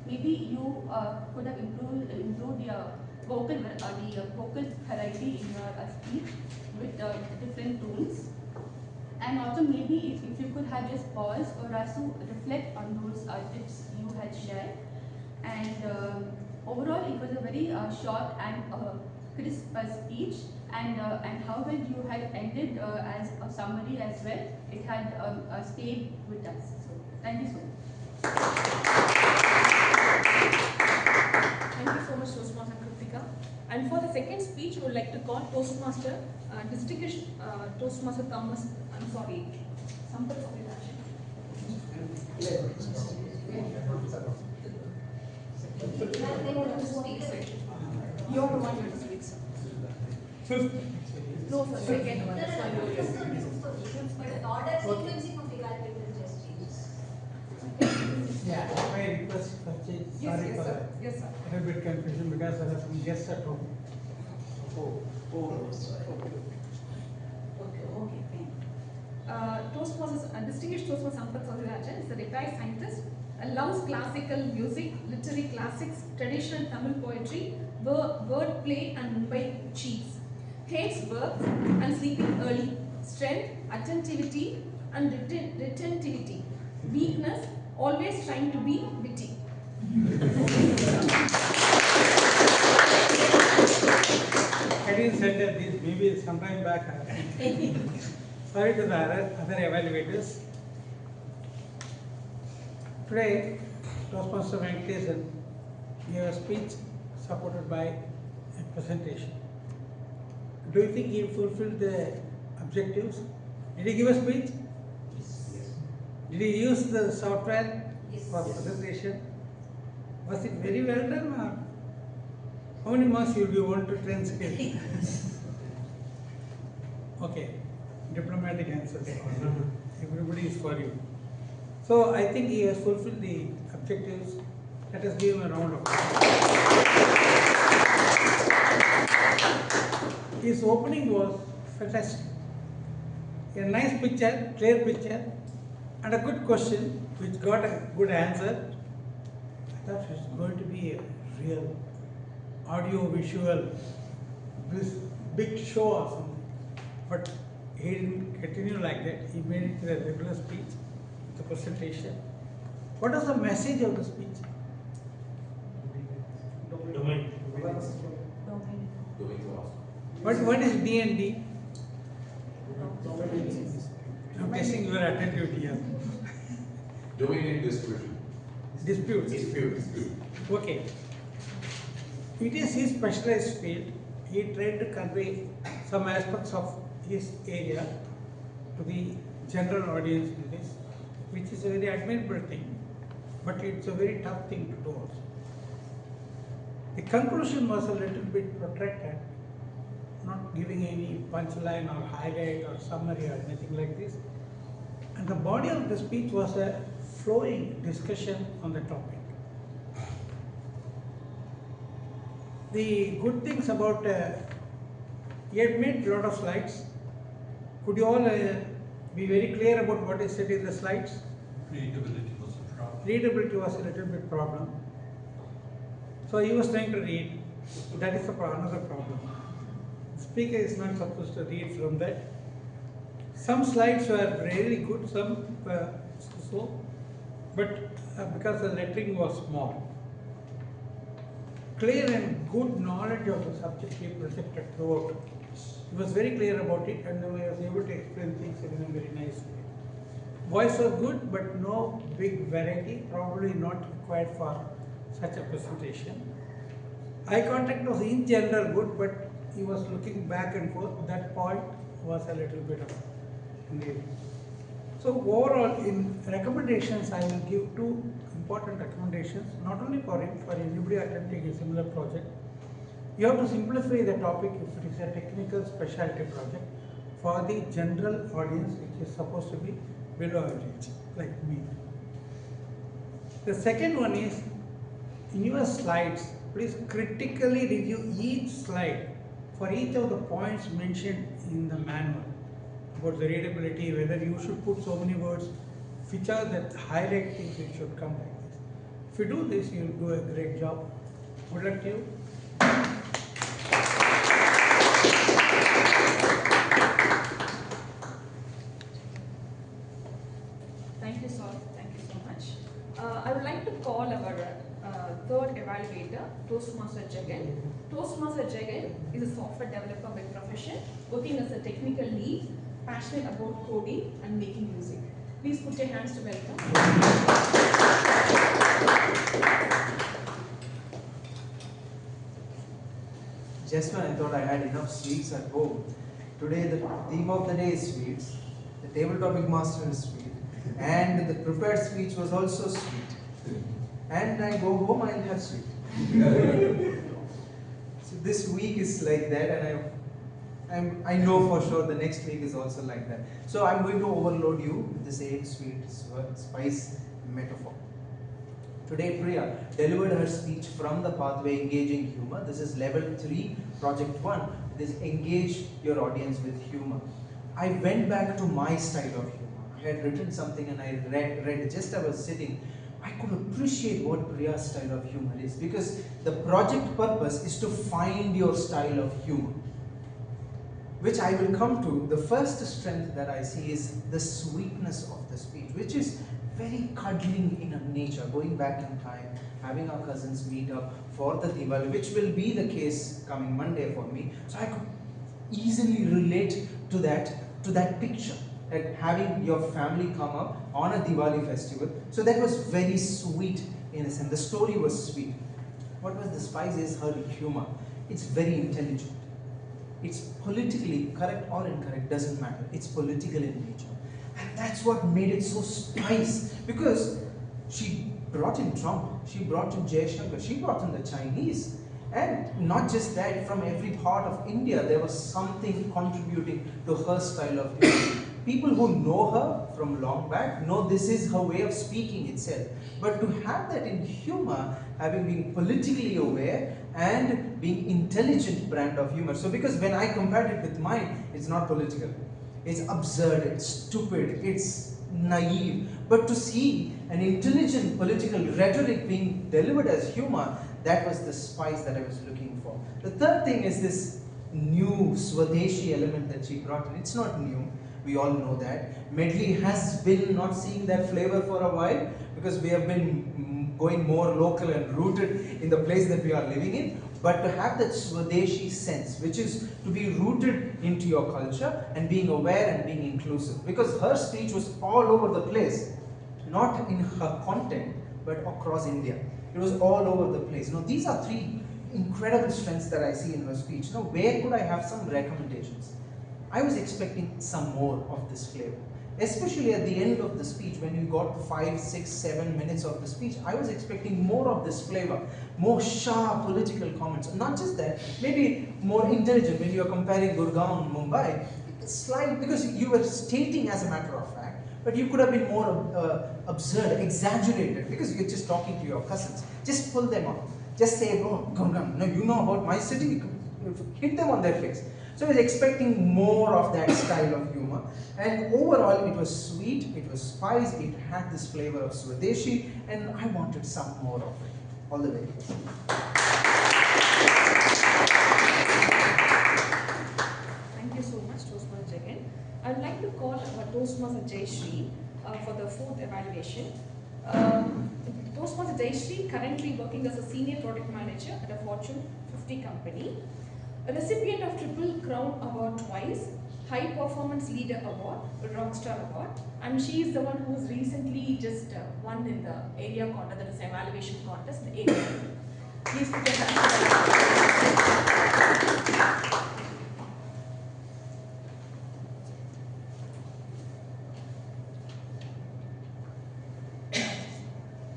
maybe you could have improved your vocal variety in your speech with different tones. And also maybe if you could have just pause for us to reflect on those tips you had shared. And overall it was a very short and crisp speech, and how well you had ended as a summary as well. It had stayed with us. So thank you so much. Thank you so much, Toastmaster Krithika. And for the second speech, we would like to call Toastmaster, Distinguished Toastmaster Sampath. You're the one who speak, sir. No, sir, second one. But the order sequencing of evaluators just changes. Yeah, my request for change. Yes, Sorry yes, for sir. that. Yes, sir. A little bit confusion because I have some guests at home. Okay, thank you. Toastmasters, Distinguished Toastmaster Sampath Srividhya is a retired scientist, loves classical music, literary classics, traditional Tamil poetry, word play and Mumbai cheese. Hates work and sleeping early, strength, attentivity and retentivity. Weakness, always trying to be witty. I didn't say that this, maybe sometime back. Sorry to the other evaluators. Today, Toastmaster Venkatesan gave a speech supported by a presentation. Do you think he fulfilled the objectives? Did he give a speech? Yes. Did he use the software for Yes. presentation? Was it very well done, or how many marks you want to transcribe? Okay, diplomatic answers. Everybody is for you. So I think he has fulfilled the objectives. Let us give him a round of applause. His opening was fantastic. A nice picture, clear picture, and a good question which got a good answer. I thought it's going to be a real audio visual, this big show or something. But he didn't continue like that. He made it a regular speech, the presentation. What was the message of the speech? Domain. What is D&D? I'm guessing you are attentive here. Domain and distribution. Dispute. Okay. It is his specialized field. He tried to convey some aspects of his area to the general audience in this, which is a very admirable thing, but it's a very tough thing to do also. The conclusion was a little bit protracted, not giving any punchline or highlight or summary or anything like this. And the body of the speech was a flowing discussion on the topic. The good things about, he had made a lot of slides. Could you all be very clear about what is said in the slides? Readability was a problem. Readability was a little bit problem. So he was trying to read. That is another problem. The speaker is not supposed to read from that. Some slides were really good, some so, but because the lettering was small. clear and good knowledge of the subject he presented throughout. He was very clear about it, and I was able to explain things in a very nice way. Voice was good, but no big variety, probably not required for such a presentation. Eye contact was in general good, but he was looking back and forth. That point was a little bit of maybe. So overall, in recommendations, I will give two important recommendations, not only for him, for anybody attempting a similar project. You have to simplify the topic if it is a technical specialty project for the general audience, which is supposed to be below average, like me. The second one is, in your slides, please critically review each slide for each of the points mentioned in the manual about the readability, whether you should put so many words, which are the highlight things which should come like this. If you do this, you will do a great job. Good luck to you. Thank you, sir. Thank you so much. I would like to call our third evaluator, Toastmaster Jagan. Toastmaster Jagan is a software developer by profession, working as a technical lead, passionate about coding and making music. Please put your hands to welcome. Just when I thought I had enough sweets at home, today the theme of the day is sweets, the table topic master is sweet, and the prepared speech was also sweet. And I go home, I'll have sweet. So this week is like that, and I know for sure the next week is also like that. So I'm going to overload you with the same sweet spice metaphor. Today Priya delivered her speech from the pathway Engaging Humor. This is level 3, project 1. This engage your audience with humor. I went back to my style of humor. I had written something and I read just as I was sitting. I could appreciate what Priya's style of humor is, because the project purpose is to find your style of humor, which I will come to. The first strength that I see is the sweetness of the speech, which is very cuddling in nature, going back in time, having our cousins meet up for the Diwali, which will be the case coming Monday for me. So I could easily relate to that picture, like having your family come up on a Diwali festival. So that was very sweet in a sense. The story was sweet. What was the spice is her humor. It's very intelligent. It's politically correct or incorrect, doesn't matter. It's political in nature. And that's what made it so spice, because she brought in Trump, she brought in Jayashri, she brought in the Chinese. And not just that, from every part of India, there was something contributing to her style of humor. People who know her from long back know this is her way of speaking itself. But to have that in humor, having been politically aware and being intelligent brand of humor. So because when I compared it with mine, it's not political. It's absurd, it's stupid, it's naive. But to see an intelligent political rhetoric being delivered as humor, that was the spice that I was looking for. The third thing is this new Swadeshi element that she brought in. It's not new. We all know that. Medley has been not seeing that flavor for a while, because we have been going more local and rooted in the place that we are living in. But to have that Swadeshi sense, which is to be rooted into your culture and being aware and being inclusive. Because her speech was all over the place, not in her content, but across India. It was all over the place. Now, these are three incredible strengths that I see in her speech. Now, where could I have some recommendations? I was expecting some more of this flavor, especially at the end of the speech. When you got to 5, 6, 7 minutes of the speech, I was expecting more of this flavor, more sharp political comments. Not just that, maybe more intelligent. When you are comparing Gurgaon and Mumbai, slight, because you were stating as a matter of fact, but you could have been more absurd, exaggerated, because you're just talking to your cousins. Just pull them up. Just say, oh, come, no, you know about my city. Hit them on their face. So I was expecting more of that style of humor, and overall it was sweet, it was spice, it had this flavor of Swadeshi, and I wanted some more of it. All the very best. Thank you so much, Toastmaster Jagan. I would like to call our Toastmaster Jayashri for the 4th evaluation. Toastmaster Jayashri, currently working as a senior product manager at a Fortune 50 company. A recipient of Triple Crown Award twice, High Performance Leader Award, Rockstar Award, and she is the one who's recently just won in the area contest, that is evaluation contest, the area. Please put your hands.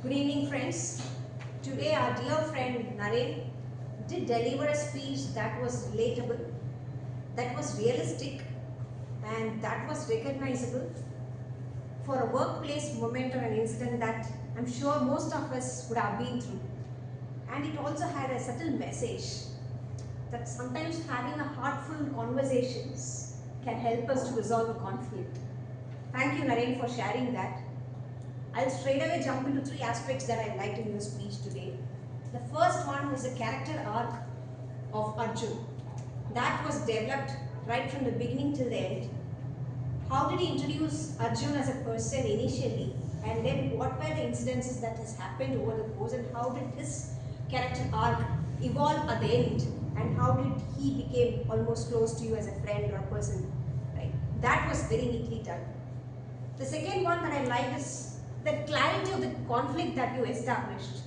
Good evening, friends. Today our dear friend Narendra did deliver a speech that was relatable, that was realistic, and that was recognizable for a workplace moment or an incident that I'm sure most of us would have been through. And it also had a subtle message that sometimes having a heartful conversations can help us to resolve a conflict. Thank you, Narendra, for sharing that. I'll straight away jump into 3 aspects that I liked in your speech today. The first one was the character arc of Arjun. That was developed right from the beginning till the end. How did he introduce Arjun as a person initially, and then what were the incidences that has happened over the course, and how did his character arc evolve at the end, and how did he became almost close to you as a friend or a person, right? That was very neatly done. The second one that I liked is the clarity of the conflict that you established.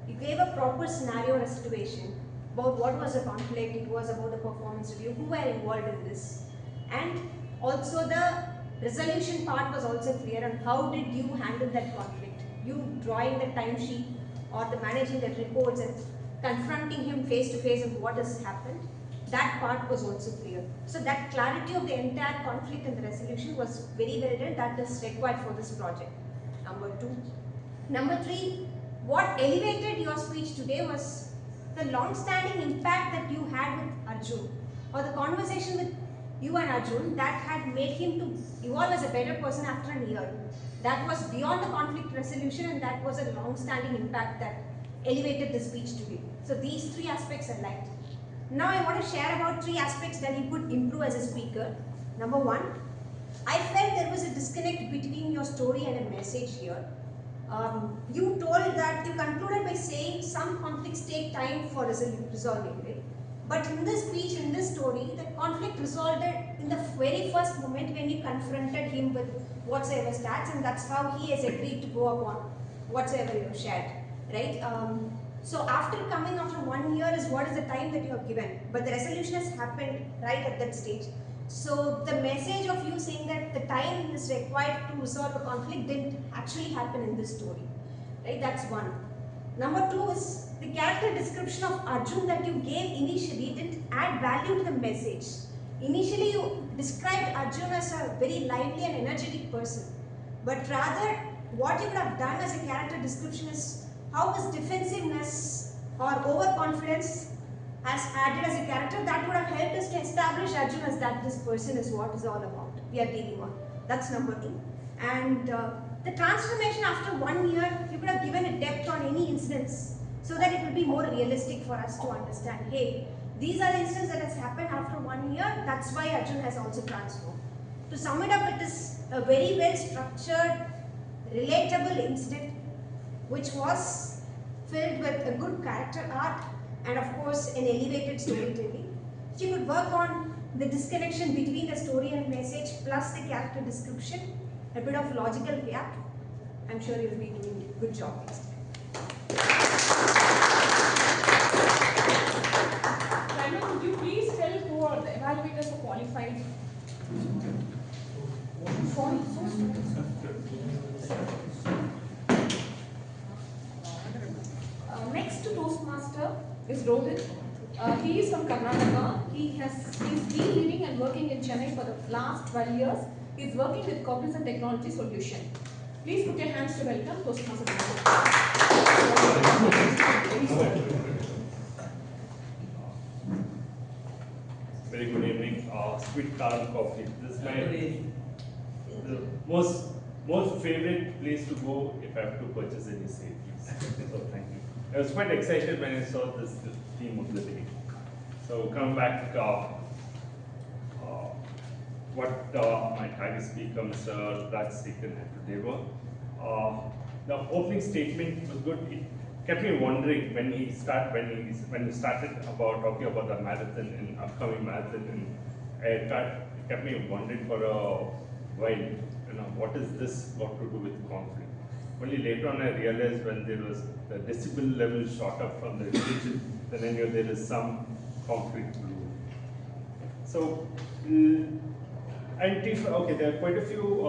You gave a proper scenario or a situation about what was the conflict, it was about the performance review, who were involved in this, and also the resolution part was also clear on how did you handle that conflict. You drawing the timesheet or the managing the reports and confronting him face to face of what has happened, that part was also clear. So that clarity of the entire conflict and the resolution was very well done. That is required for this project. Number 2. Number 3, what elevated your speech today was the long-standing impact that you had with Arjun, or the conversation with you and Arjun that had made him to evolve as a better person after a year. That was beyond the conflict resolution, and that was a long-standing impact that elevated the speech today. So these 3 aspects I liked. Now I want to share about 3 aspects that you could improve as a speaker. Number 1, I felt there was a disconnect between your story and a message here. You told that you concluded by saying some conflicts take time for resolving, right? But in this speech, in this story, the conflict resolved in the very first moment when you confronted him with whatsoever stats, and that's how he has agreed to go upon whatsoever you have shared, right? So after coming after 1 year is what is the time that you have given, but the resolution has happened right at that stage. So the message of you saying that the time is required to resolve a conflict didn't actually happen in this story, right? That's 1. Number 2 is the character description of Arjun that you gave initially didn't add value to the message. Initially you described Arjun as a very lively and energetic person, but rather what you could have done as a character description is how his defensiveness or overconfidence has added as a character that would have helped us to establish Arjun as that this person is what is all about we are dealing on. That's number 2. And the transformation after 1 year, you could have given a depth on any incidents so that it will be more realistic for us to understand, hey, these are the incidents that has happened after 1 year, that's why Arjun has also transformed. To sum it up, it is a very well structured, relatable incident which was filled with a good character arc and of course an elevated storytelling. You could work on the disconnection between the story and message plus the character description, a bit of logical gap. I'm sure you'll be doing a good job next time. Ramya, could you please tell who are the evaluators who qualified? Sorry, so next to Toastmaster is Rohith. He is from Karnataka. He's been living and working in Chennai for the last 12 years. He's working with Cognizant Technology Solution. Please put your hands to welcome Toastmaster. Very good evening. Sweet Kaaram coffee. This is my most favorite place to go if I have to purchase any sale. So thank you. I was quite excited when I saw this theme of the day. So come back. What my target speaker, Mr. Rajasekaran, had to deliver. the opening statement was good. It kept me wondering when he started about talking about the marathon and upcoming marathon in Aircard. It kept me wondering for a while, what is this got to do with conflict? Only later on I realized when there was the decibel level shot up from the religion, then I knew there is some conflict brewing. So, okay, there are quite a few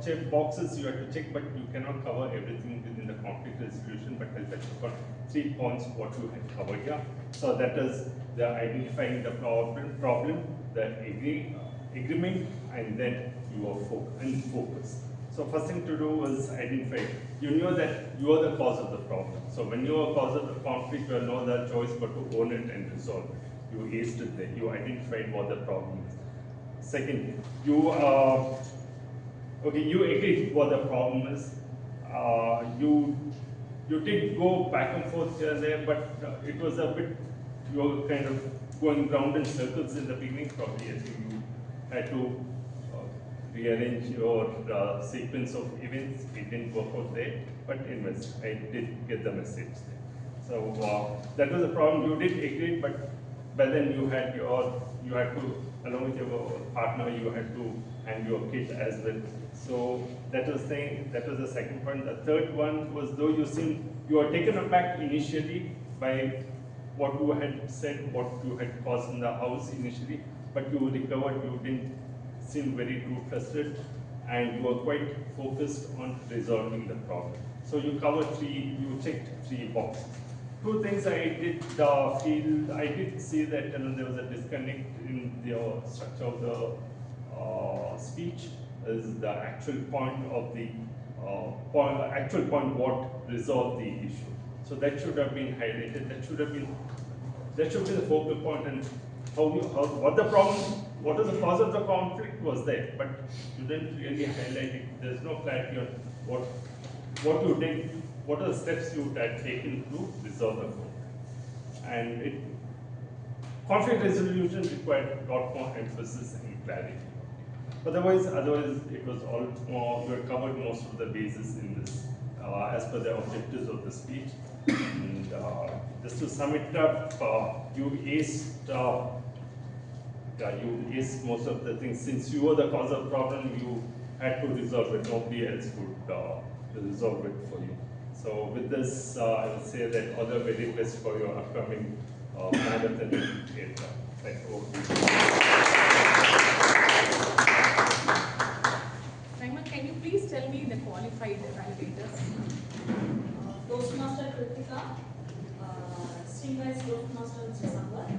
check boxes you have to check, but you cannot cover everything within the conflict resolution, but I'll touch upon 3 points what you have covered here. So that is the identifying the problem, the agreement, and then your focus. So first thing to do is identify. You know that you are the cause of the problem. So when you are the cause of the conflict, you have no other choice but to own it and resolve it. You aced it there. You identified what the problem is. Second, you agreed what the problem is. You did go back and forth here and there, but it was a bit, you were kind of going round in circles in the beginning. Probably I think you had to rearrange your sequence of events. It didn't work out there, but anyways, I did get the message there. So that was a problem. You did agree, but then you had to, along with your partner, you had to, and your kid as well. So that was the second point. The third one was, though you were taken aback initially by what you had said, what you had caused in the house initially, but you recovered. You didn't seem very too frustrated, and you were quite focused on resolving the problem. So you checked 3 boxes. 2 things I did I did see that there was a disconnect in the structure of the speech. Is the actual point of the what resolved the issue. So that should have been highlighted. That should be the focal point, and what the problem, what is the cause of the conflict was there, but you didn't really highlight it. There's no clarity on what you did, what are the steps you had taken to resolve the conflict. And conflict resolution required a lot more emphasis and clarity. Otherwise, it was all more, you had covered most of the bases in this, as per the objectives of the speech. And just to sum it up, you aced most of the things. Since you were the cause of the problem, you had to resolve it. Nobody else could resolve it for you. So with this, I would say that all the very best for your upcoming marathon. Thank you. Can you please tell me the qualified evaluators? Toastmaster Krithika, Stingwise Toastmaster Mr. Sampath,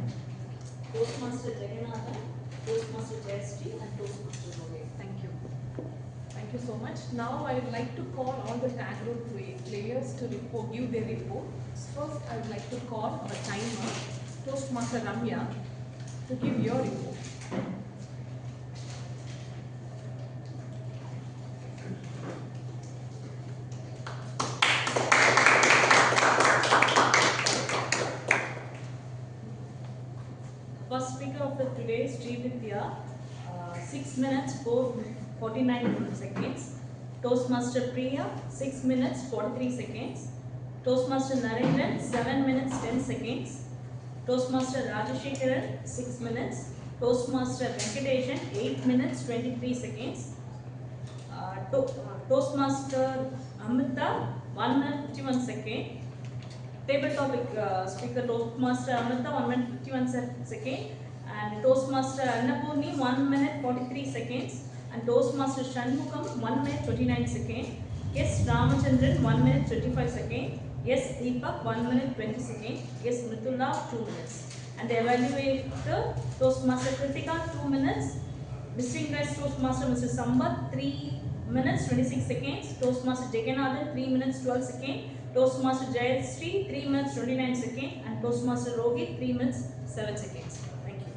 Toastmaster Jagannathan, Toastmaster Jayashri, and Toastmaster Rohith. Thank you. Thank you so much. Now I would like to call all the tag group players to give their report. First, I would like to call our timer, Toastmaster Ramya, to give your report. First speaker of the today is Srividhya, 6 minutes 49 seconds. Toastmaster Priya, 6 minutes 43 seconds. Toastmaster Narendra, 7 minutes 10 seconds. Toastmaster Rajasekaran, 6 minutes. Toastmaster Venkatesan, 8 minutes 23 seconds. Toastmaster Amirtha, 1 minute 51 seconds. Table topic speaker Toastmaster Amirtha, 1 minute 51 seconds. And Toastmaster Sriannapoorani, 1 minute 43 seconds. And Toastmaster Shanmugavel M, 1 minute 29 seconds. Yes, Ramachandran, 1 minute 35 seconds. Yes, Deepak, 1 minute 20 seconds. Yes, Mridula, 2 minutes. And the evaluator, Toastmaster Krithika, 2 minutes. Distinguished Toastmaster Mr. Sampath, 3 minutes 26 seconds. Toastmaster Jagannathan, 3 minutes 12 seconds. Toastmaster Jayashri, 3 minutes 29 seconds. And Toastmaster Rohith, 3 minutes 7 seconds. Thank you.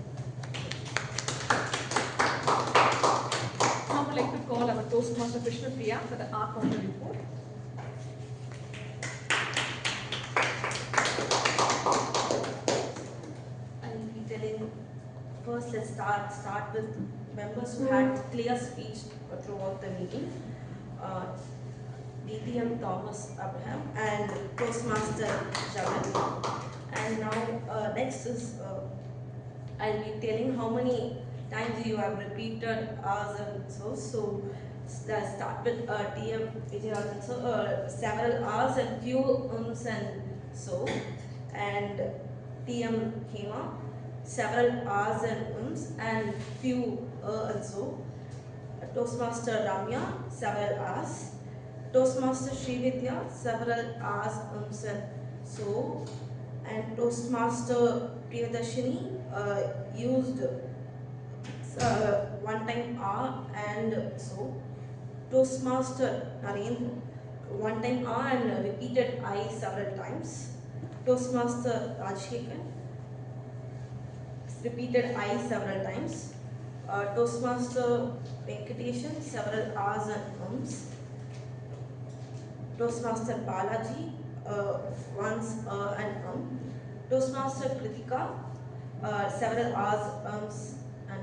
Now I would like to call our Toastmaster Priya for the arc of the report. I'll be telling, first let's start with members who had clear speech throughout the meeting. DTM Thomas Abraham and Toastmaster Jagan. And now next is I'll be telling how many times you have repeated R's and so. So let's start with TM Vijayarajan. So several R's and few ums and so. And TM Hema, several R's and ums and few and so. Toastmaster Ramya, several R's. Toastmaster Srividhya, several R's, ums and so. And Toastmaster Priyadarshini used one time R and so. Toastmaster Narendra, one time R and repeated I several times. Toastmaster Rajasekaran repeated I several times. Toastmaster Venkatesan, several R's and ums. Toastmaster Balaji, once and Toastmaster Krithika, several R's, ums and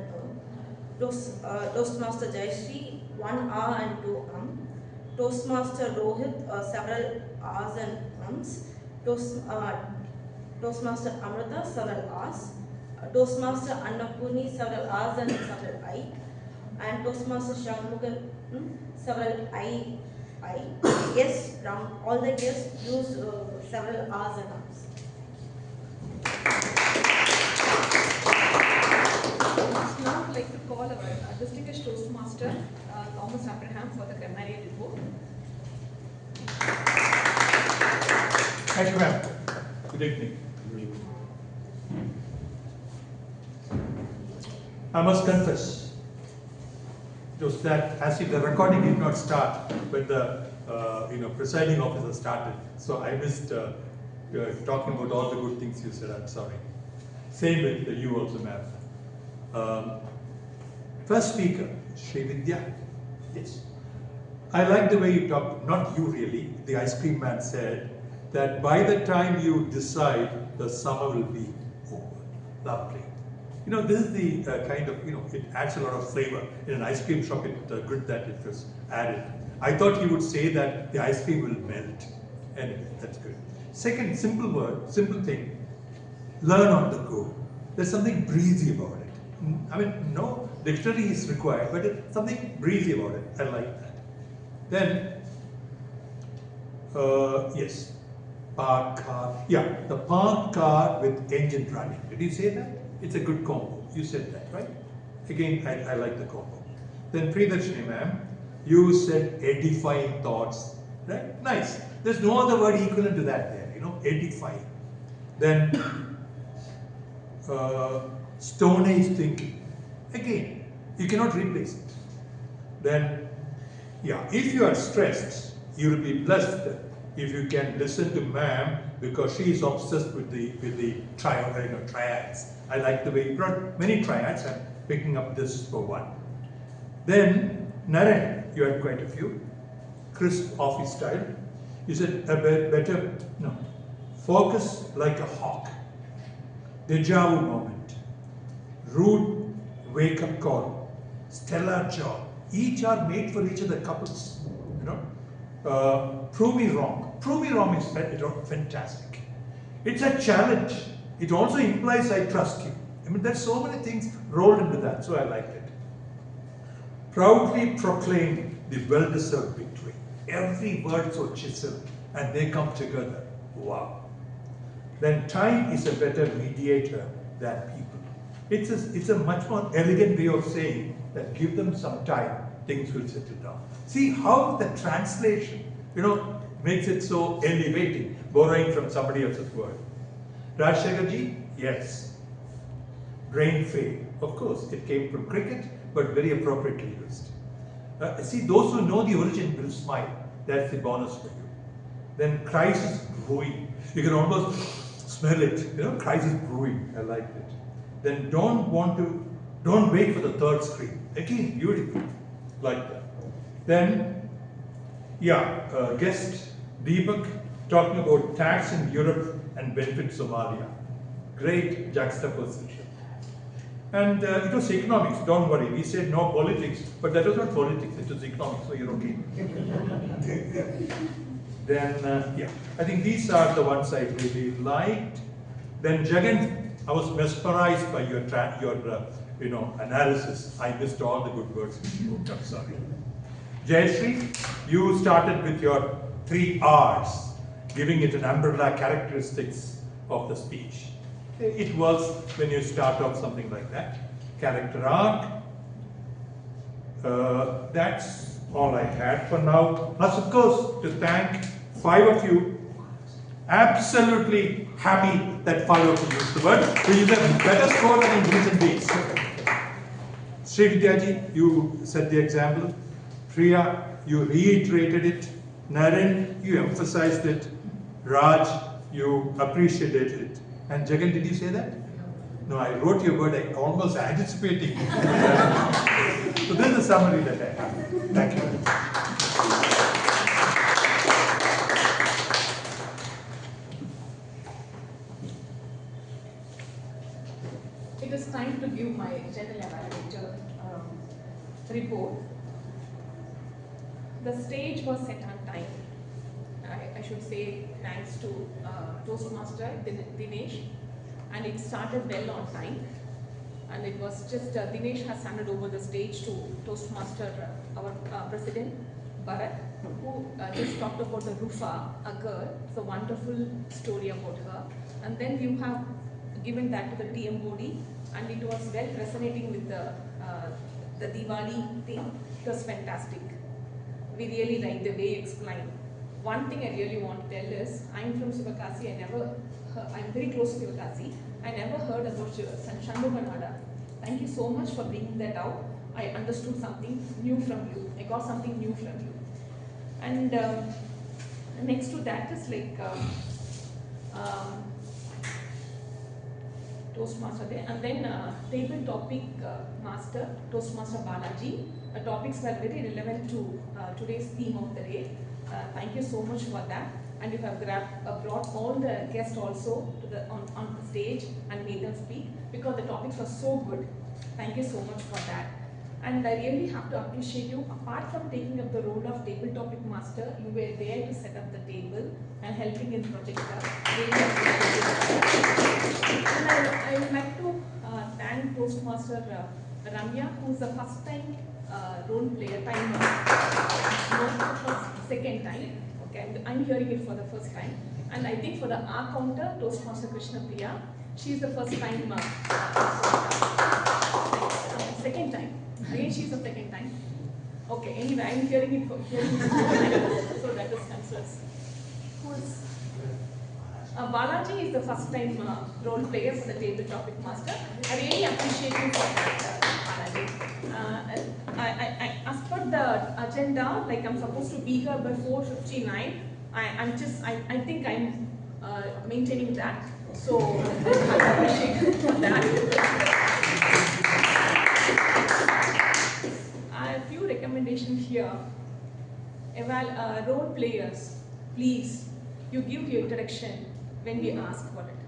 Toastmaster Jayashri, one R and two Toastmaster Rohith, several R's and ums. Toastmaster Amirtha, several R's. Toastmaster Sriannapoorani, several R's and several I. And Toastmaster Shanmugavel M, several I. Yes, all the guests used several R's and ums. Now I would like to call our distinguished Toastmaster Thomas Abraham for the grammarian report. Thank you, ma'am. Good evening. I must confess, just that as if the recording did not start when the presiding officer started, so I missed talking about all the good things you said. I'm sorry. Same with you also, ma'am. First speaker, Srividhya. Yes. I like the way you talked, not you really, the ice cream man said that by the time you decide, the summer will be over. Lovely. This is the kind of, it adds a lot of flavor. In an ice cream shop, it's good that it was added. I thought he would say that the ice cream will melt. Anyway, that's good. Second, simple word, simple thing, learn on the go. There's something breezy about it. I mean, no dictionary is required, but it's something breezy about it. I like that. Then, yes, parked car. Yeah, the parked car with engine running. Did you say that? It's a good combo. You said that, right? Again, I like the combo. Then Priyadarshini ma'am, you said edifying thoughts, right? Nice. There's no other word equivalent to that there, edifying. Then Stone Age thinking. Again, you cannot replace it. Then, yeah, if you are stressed, you will be blessed if you can listen to ma'am because she is obsessed with the triads. I like the way you brought many triads. I'm picking up this for one. Then Narendra, you had quite a few. Crisp office style. You said a better, no. Focus like a hawk. Deja vu moment. Rude wake-up call. Stellar job. Each are made for each of the couples. Prove me wrong. Prove me wrong is fantastic. It's a challenge. It also implies I trust you. I mean, there's so many things rolled into that, so I liked it. Proudly proclaim the well-deserved victory. Every word so chiseled, and they come together. Wow. Then time is a better mediator than people. It's a much more elegant way of saying that give them some time, things will settle down. See how the translation, makes it so elevating, borrowing from somebody else's word. Rajasekaran, yes. Brain fade, of course, it came from cricket, but very appropriately used. See, those who know the origin will smile. That's the bonus for you. Then crisis brewing. You can almost smell it. Crisis brewing. I liked it. Then don't wait for the third screen. Again, beautiful. Like that. Then, yeah, guest Deepak talking about tax in Europe and benefit Somalia. Great juxtaposition. And it was economics, don't worry. We said no politics, but that was not politics, it was economics, so you're okay. Then, yeah, I think these are the ones I really liked. Then Jagan, I was mesmerized by your analysis. I missed all the good words which you wrote, I'm sorry. Jayashri, you started with your 3 R's, giving it an umbrella characteristics of the speech. It works when you start off something like that. Character arc. That's all I had for now. Plus, of course, to thank 5 of you. Absolutely happy that 5 of you used the word. We used a better score than in recent days. Srividhya ji, you set the example. Priya, you reiterated it. Narendra, you emphasized it. Raj, you appreciated it. And Jagan, did you say that? No, I wrote your word, I almost anticipating. So this is the summary that I have. Thank you. It is time to give my general evaluator report. The stage was set on time. I should say thanks to Toastmaster Dinesh, and it started well on time. And it was just Dinesh has handed over the stage to Toastmaster, our President Barath, who just talked about the Rufa, a girl. It's a wonderful story about her. And then you have given that to the TMoD, and it was well resonating with the Diwali thing. It was fantastic. We really liked the way you explained. One thing I really want to tell is, I'm from Sivakasi. I'm very close to Sivakasi. I never heard about Shanmugavel M. Thank you so much for bringing that out. I understood something new from you. I got something new from you. And next to that is like Toastmaster there, and then table topic master, Toastmaster Balaji. The topics were very relevant to today's theme of the day. Thank you so much for that. And you have brought all the guests also to on the stage and made them speak, because the topics were so good. Thank you so much for that. And I really have to appreciate you. Apart from taking up the role of table topic master, you were there to set up the table and helping in projector. And I would like to thank Toastmaster Ramya, who is the first time role player timer. Second time. Okay, I'm hearing it for the first time. And I think for the R counter, Toastmaster Krishna Priya, she's the first time. Second time. Again, she's the second time. Okay, anyway, I'm hearing it for so that is concerns. Who's Balaji is the first time role player for the table topic master. I really appreciate you for that, Balaji. As per the agenda, like I'm supposed to be here by 4:59. I think I'm maintaining that. So I appreciate you for that. A few recommendations here. Role players, please, you give your introduction when we ask for it.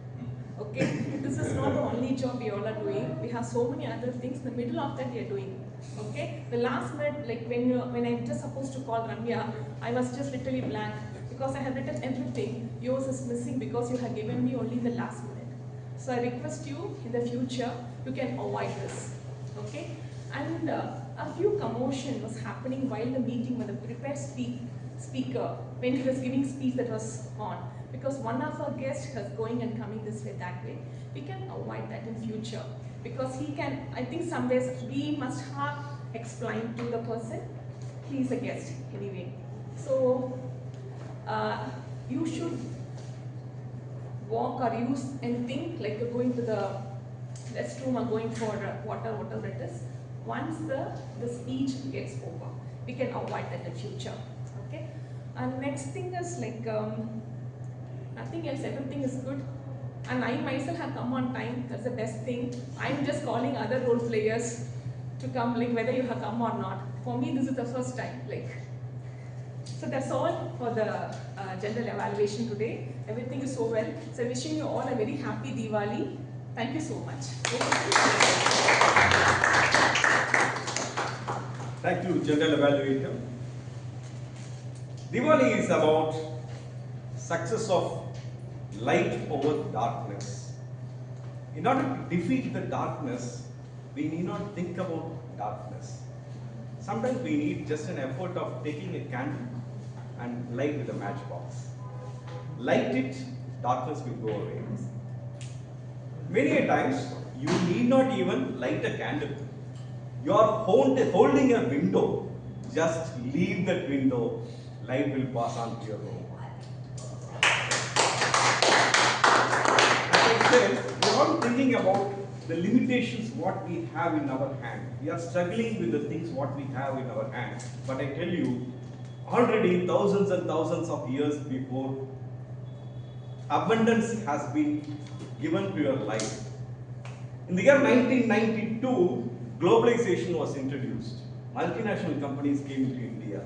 Okay? This is not the only job we all are doing. We have so many other things. In the middle of that we are doing. Okay? The last minute, like when I'm just supposed to call Ramya, I was just literally blank because I have written everything. Yours is missing because you have given me only the last minute. So I request you in the future, you can avoid this. Okay? And a few commotion was happening while the meeting when the prepared speaker, when he was giving speech that was on. Because one of our guests was going and coming this way, that way. We can avoid that in future. Because he can, I think some ways we must have explained to the person, he is a guest anyway. So you should walk or use anything like you're going to the restroom or going for water, whatever it is. Once the speech gets over, we can avoid that in future. Okay. And next thing is like nothing else. Everything is good. And I myself have come on time. That's the best thing. I'm just calling other role players to come, like whether you have come or not. For me, this is the first time. Like, so that's all for the general evaluation today. Everything is so well. So wishing you all a very happy Diwali. Thank you so much. Thank you, General Evaluator. Diwali is about success of light over darkness. In order to defeat the darkness, we need not think about darkness. Sometimes we need just an effort of taking a candle and light with a matchbox. Light it, darkness will go away. Many a times, you need not even light a candle. You are holding a window. Just leave that window, light will pass on to your room. As I said, we are all thinking about the limitations what we have in our hand. We are struggling with the things what we have in our hand. But I tell you, already thousands and thousands of years before, abundance has been given to your life. In the year 1992, globalization was introduced. Multinational companies came into India.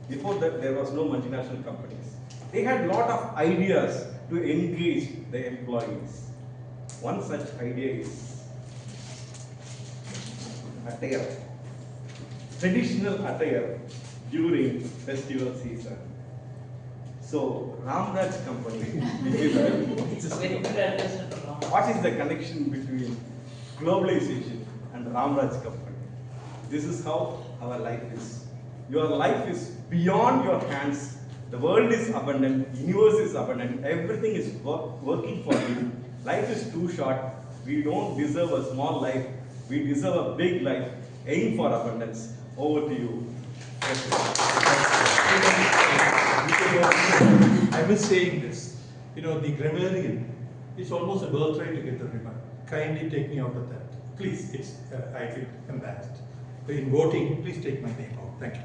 Before that, there was no multinational companies. They had a lot of ideas to engage the employees. One such idea is attire. Traditional attire during festival season. So, Ramraj company, what is the connection between globalization and Ramraj company? This is how our life is. Your life is beyond your hands. The world is abundant, universe is abundant, everything is working for you. Life is too short. We don't deserve a small life. We deserve a big life. Aim for abundance. Over to you. I was saying this, the grammarian, it's almost a birthright to get the ribbon. Kindly take me out of that. Please, I feel embarrassed. In voting, please take my name out. Thank you.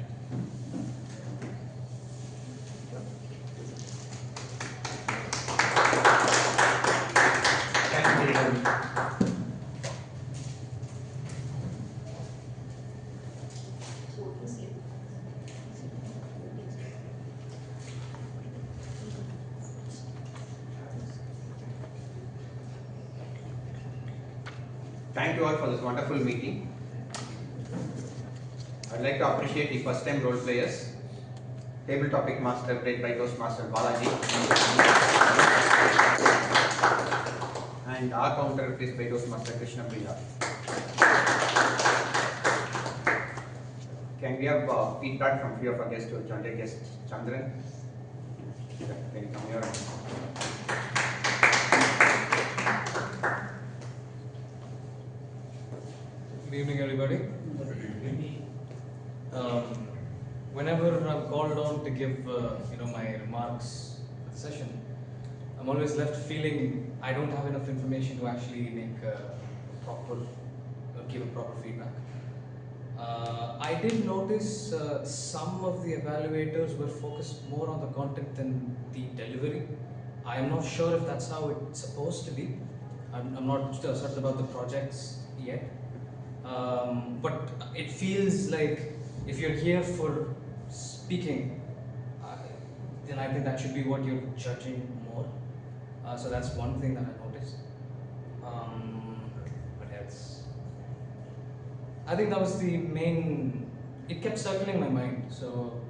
Thank you all for this wonderful meeting. I'd like to appreciate the first time role players. Table topic master played by Toastmaster Balaji. And our counter played by Toastmaster Krishna Priya. Can we have feedback from few of our guests to joint guest Chandran? Yeah, can you come here? Good evening, everybody. Whenever I'm called on to give, my remarks for the session, I'm always left feeling I don't have enough information to actually make give a proper feedback. I did notice some of the evaluators were focused more on the content than the delivery. I am not sure if that's how it's supposed to be. I'm not certain about the projects yet. But it feels like if you're here for speaking, then I think that should be what you're judging more. So that's one thing that I noticed. What else? I think that was the main. It kept circling my mind. So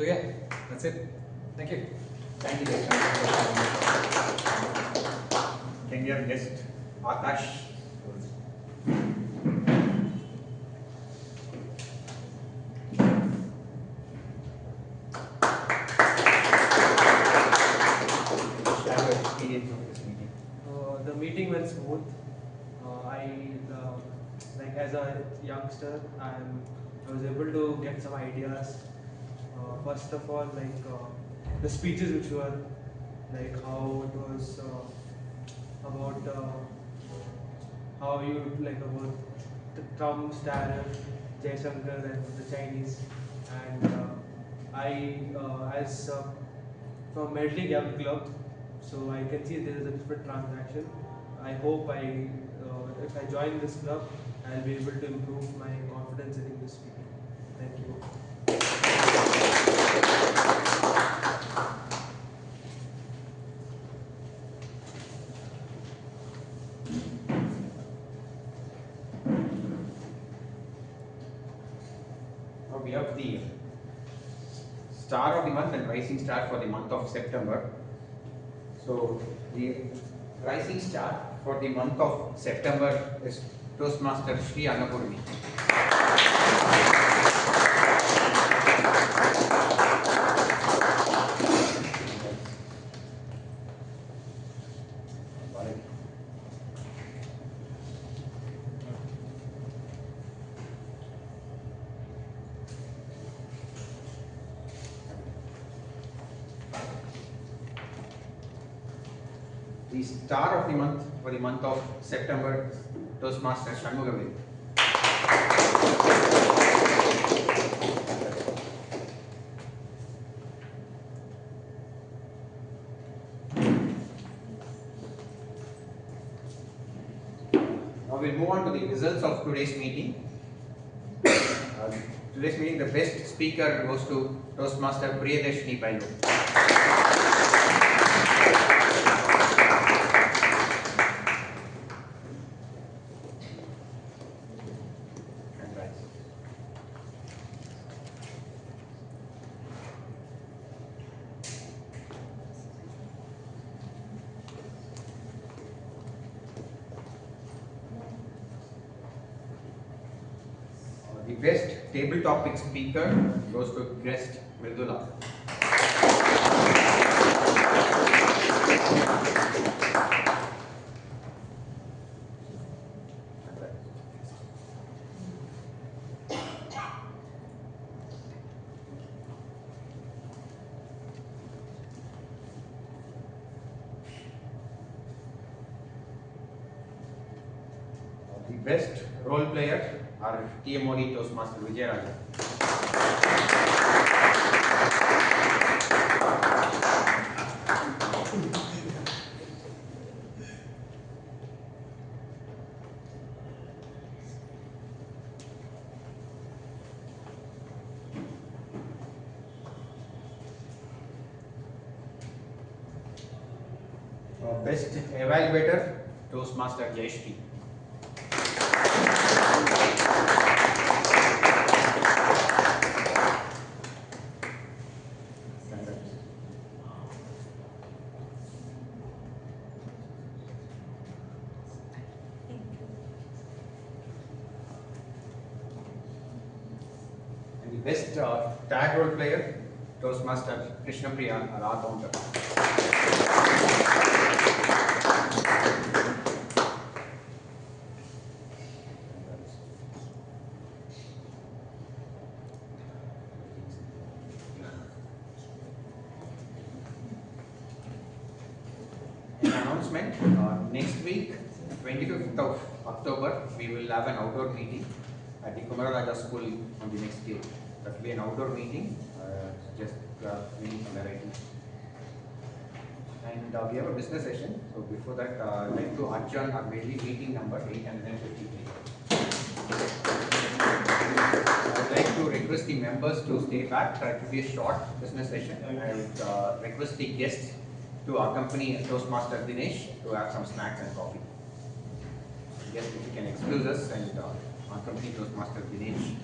yeah, that's it. Thank you. Thank you. Can you have guest Akash? The meeting went smooth. As a youngster, I was able to get some ideas. First of all, the speeches which were how it was about how you about the Trump's tariff, Jayashri and the Chinese, and as from Medley Club, so I can see there is a different transaction. I hope if I join this club, I'll be able to improve my confidence in English speaking. Thank you. star of the month and rising star for the month of September. So the rising star for the month of September is Toastmaster Sriannapoorani. The star of the month for the month of September, Toastmaster Shanmugavel M. Now we'll move on to the results of today's meeting. Today's meeting, the best speaker goes to Toastmaster Priyadarshini. The best table topic speaker goes to guest Mridula. The best role player are TMoD Toastmaster Vijayarajan. Best Evaluator Toastmaster Jayashri. Best tag role player, Toastmaster Krishnapriya, our counter. An announcement, next week, 25th of October, we will have an outdoor meeting at the Kumaraja School on the next day. That will be an outdoor meeting, just meeting from the writing. And we have a business session. So before that, I'd like to adjourn our Medley meeting number 853. I'd like to request the members to stay back. Try to be a short business session. I would request the guests to accompany Toastmaster Dinesh to have some snacks and coffee. Yes, if you can excuse us and accompany Toastmaster Dinesh.